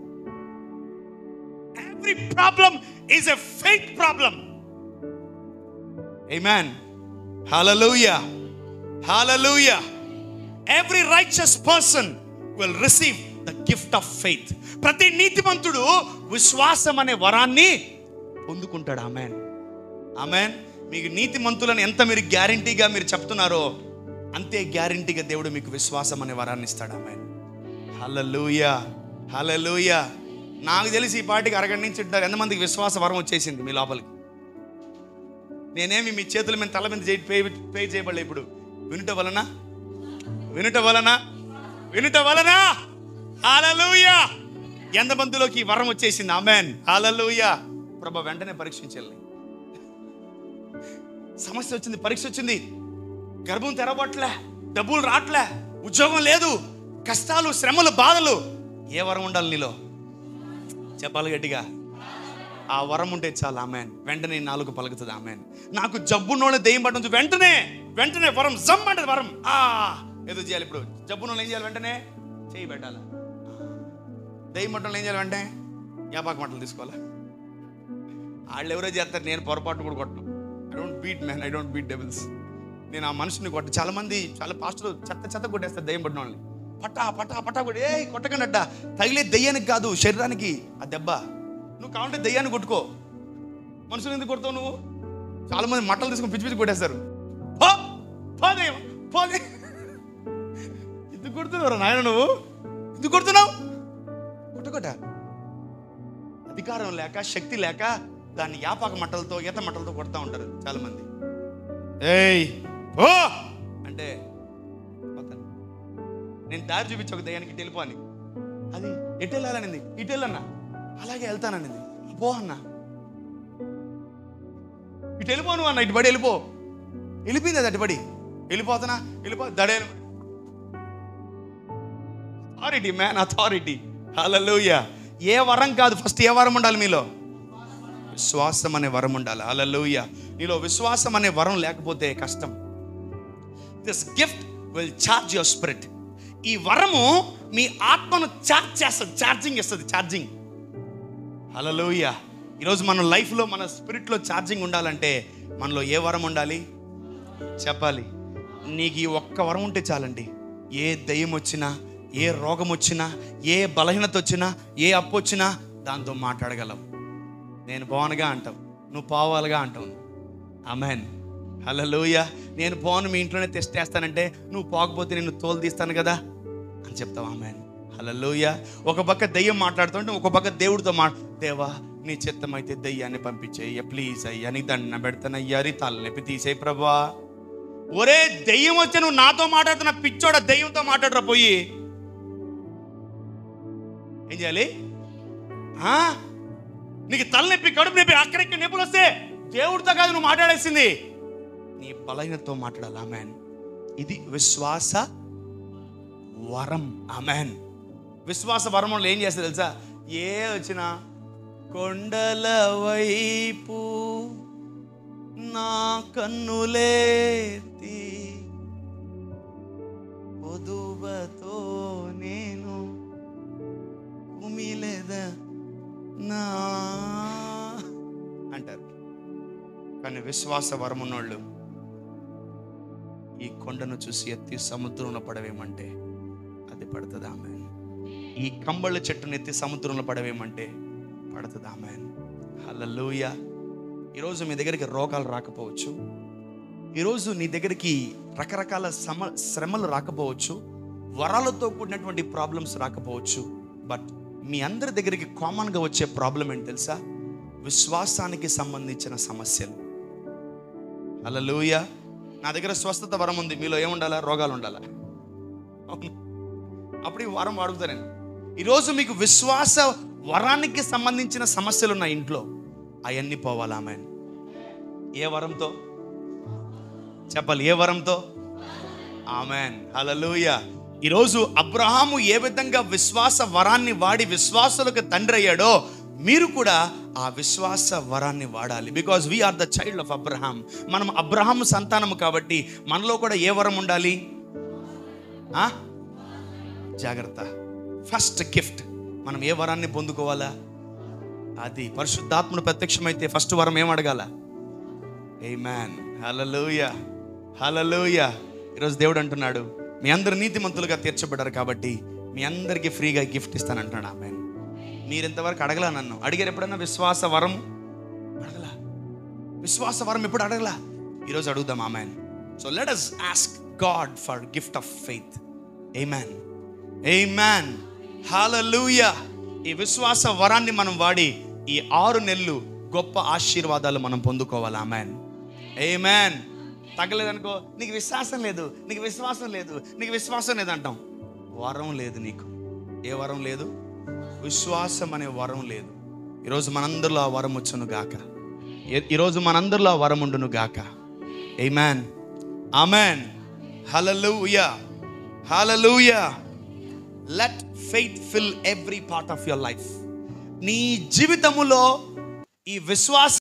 Every problem is a faith problem. Amen. Hallelujah. Hallelujah. Every righteous person will receive the gift of faith. ప్రతి నీతిమంతుడు విశ్వాసం అనే వరాన్ని పొందుకుంటాడు. ఆమేన్. ఆమేన్. మీకు నీతిమంతులను ఎంత మీరు గ్యారంటీగా మీరు చెప్తున్నారో అంతే గ్యారంటీగా దేవుడు మీకు విశ్వాసం అనే వరాన్ని ఇస్తాడు. ఆమేన్. హల్లెలూయా. హల్లెలూయా. నాకు తెలిసి ఈ పాటికి అరగంట నుంచి ఉంటారు ఎంతమందికి విశ్వాస వరం వచ్చేసింది మీ లోపలికి? నేనేమి మీ చేతుల మీద తల మీద పే చేయబడలే. ఇప్పుడు వినుట వలన హల్లెలూయా. ఎంతమందిలోకి ఈ వరం వచ్చేసింది? ఆమేన్. హల్లెలూయా. ప్రభు వెంటనే పరీక్షించాలి. సమస్య వచ్చింది, పరీక్ష వచ్చింది, గర్భం తెరవట్లే, డబ్బులు రావట్లే, ఉద్యోగం లేదు, కష్టాలు, శ్రమలు, బాధలు. ఏ వరం ఉండాలి నీలో? చెప్పాలి గట్టిగా. ఆ వరం ఉంటే చాలు. ఆమేన్. వెంటనే నాలుగు పలుకుతుంది. ఆమేన్. నాకు జబ్బునోళ్ళ దెయ్యం పట్టించు, వెంటనే వరం జమ్ అంటే వరం. ఏదో చేయాలి. ఇప్పుడు జబ్బునోళ్ళు ఏం చేయాలి? వెంటనే చేయి పెట్టాలి. దెయ్యం పట్టణంలో ఏం చేయాలి? వెంటనే యాపాకు మంటలు తీసుకోవాలి. వాళ్ళు ఎవరో చేస్తారు, నేను పొరపాటు కూడా కొట్టను. I don't beat devils. నేను ఆ మనుషుని కొట్ట. చాలా పాస్టర్లు చెత్త కొట్టేస్తారు దెయ్యం పట్టిన వాళ్ళని. పట్టా కొట్టి, కొట్టకండట. తగిలే దెయ్యానికి కాదు, శరీరానికి ఆ దెబ్బ. నువ్వు కావాలంటే దెయ్యాన్ని కొట్టుకో, మనుషులు ఎందుకు కొడతావు నువ్వు? చాలా మంది మట్టలు తీసుకుని పిచ్చి కొట్టేస్తారు. ఎందుకు కొడుతున్నావు నాయన? నువ్వు ఎందుకు కొడుతున్నావు? కొట్టకొట్ట. అధికారం లేక, శక్తి లేక దాన్ని యాపాక మట్టలతో, ఈత మట్టలతో కొడతా ఉంటారు చాలా మంది. అంటే నేను దారి చూపించి ఒక దయ్యానికి ఇటు వెళ్ళిపో అని. అది ఎటు వెళ్ళాలనింది, ఇటు వెళ్ళన్నా, అలాగే వెళ్తాననింది. పో అన్నా, ఇటు వెళ్ళిపోను అన్న, ఇటు పడి వెళ్ళిపోయింది. అది అటుపడి వెళ్ళిపో దడే. Authority man, authority. హల్లెలూయా. ఏ వరం కాదు, ఫస్ట్ ఏ వరం ఉండాలి మీలో? విశ్వాసం అనే వరం ఉండాలి. హల్లెలూయా. నీలో విశ్వాసం అనే వరం లేకపోతే కష్టం. This gift will charge your spirit. ఈ వరము మీ ఆత్మను ఛార్జ్ చేస్తుంది, ఛార్జింగ్ ఇస్తుంది, ఛార్జింగ్. హల్లెలూయా. ఈరోజు మన లైఫ్లో మన స్పిరిట్లో ఛార్జింగ్ ఉండాలంటే మనలో ఏ వరం ఉండాలి చెప్పాలి. నీకు ఈ ఒక్క వరం ఉంటే చాలండి. ఏ దయ్యం వచ్చినా, ఏ రోగం వచ్చినా, ఏ బలహీనత వచ్చినా, ఏ అప్పు వచ్చినా దాంతో మాట్లాడగలవు. నేను బాగునగా అంటావు, నువ్వు పోవాలిగా అంటావు. ఆమేన్. హల్లెలూయా. నేను పోను మీ ఇంట్లోనే టెస్ట్ చేస్తానంటే నువ్వు పోకపోతే నేను తోలు తీస్తాను కదా అని చెప్తావు. ఆమేన్. హల్లెలూయా. ఒక పక్క దయ్యం మాట్లాడుతుంటే ఒక పక్క దేవుడితో దేవా నీ చిత్తమైతే దయ్యాన్ని పంపించేయ్యా ప్లీజ్ అయ్యా, నీ దండం పెడతానయ్యా, నీ తలనొప్పి తీసేయి ప్రభా. ఒరే దయ్యం వచ్చి నువ్వు నాతో మాట్లాడుతున్న పిచ్చోడ, దయ్యంతో మాట్లాడరా పోయి. ఏం చేయాలి? నీకు తలనొప్పి, కడుపు నొప్పి, అక్కడికి నొప్పులు వస్తే దేవుడితో కాదు నువ్వు మాట్లాడేసింది, నీ బలహీనతో మాట్లాడాలి. ఆమేన్. ఇది విశ్వాస వరం. ఆమేన్. విశ్వాస వరంలో ఏం చేస్తుంది తెలుసా? ఏ వచ్చినా కొండల వైపు నా కన్నులేతి పొదువతో నేను కుమిలేదా నా అంటారు. కానీ విశ్వాస వరం ఉన్నోళ్ళు ఈ కొండను చూసి ఎత్తి సముద్రంలో పడవేమంటే అది పడుతుంది. ఆమె ఈ కంబళ్ళ చెట్టును ఎత్తి సముద్రంలో పడవేమంటే పడుతుంది. ఆమె. హల్లెలూయా. ఈరోజు మీ దగ్గరికి రోగాలు రాకపోవచ్చు, ఈరోజు నీ దగ్గరికి రకరకాల శ్రమలు రాకపోవచ్చు, వరాలతో కూడినటువంటి ప్రాబ్లమ్స్ రాకపోవచ్చు. బట్ మీ అందరి దగ్గరికి కామన్గా వచ్చే ప్రాబ్లం ఏంటి తెలుసా? విశ్వాసానికి సంబంధించిన సమస్యలు. హల్లెలూయా. నా దగ్గర స్వస్థత వరం ఉంది, మీలో ఏముండాలా? రోగాలు ఉండాలా? అవును. అప్పుడు ఈ వరం వాడుతా నేను. ఈరోజు మీకు విశ్వాస వరానికి సంబంధించిన సమస్యలు ఉన్నాయి ఇంట్లో, అవన్నీ పోవాలి. ఆమేన్. ఏ వరంతో చెప్పాలి? ఏ వరంతో? ఆమేన్. హల్లెలూయా. ఈరోజు అబ్రహాము ఏ విధంగా విశ్వాస వరాన్ని వాడి విశ్వాసులకు తండ్రి అయ్యాడో మీరు కూడా ఆ విశ్వాస వరాన్ని వాడాలి. Because we are the child of Abraham. మనం అబ్రహాము సంతానము కాబట్టి మనలో కూడా ఏ వరం ఉండాలి? జాగ్రత్త. ఫస్ట్ గిఫ్ట్ మనం ఏ వరాన్ని పొందుకోవాలా? అది పరిశుద్ధాత్ముడు ప్రత్యక్షమైతే ఫస్ట్ వరం ఏం అడగాల? ఆమేన్. హల్లెలూయా. హల్లెలూయా. ఈరోజు దేవుడు అంటున్నాడు, మీ అందరు నీతిమంతులుగా తీర్చబడ్డారు కాబట్టి మీ అందరికీ ఫ్రీగా గిఫ్ట్ ఇస్తానంటున్నాడు. ఆమేన్. మీరు ఇంతవరకు అడగలా నన్ను. అడిగారు ఎప్పుడన్నా విశ్వాస వరం? అడగలా. విశ్వాస వరం ఎప్పుడు అడగలా. ఈరోజు అడుగుదాం. Amen. So let us ask God for gift of faith. Amen. Amen. Hallelujah. ఈ విశ్వాస వరాన్ని మనం వాడి ఈ 6 నెలలు గొప్ప ఆశీర్వాదాలు మనం పొందుకోవాలి. ఆమేన్. ఆమేన్. తగ్గలేదనుకో, నీకు విశ్వాసం లేదు, నీకు విశ్వాసం లేదు, నీకు విశ్వాసం లేదు అంటాం. వరం లేదు నీకు. ఏ వరం లేదు? విశ్వాసం అనే వరం లేదు. ఈరోజు మనందరిలో ఆ వరం వచ్చును గాక. ఈరోజు మనందరిలో ఆ వరం ఉండును గాక. Amen. Amen. Hallelujah. Hallelujah. Let faith fill every part of your life. నీ జీవితములో ఈ విశ్వాస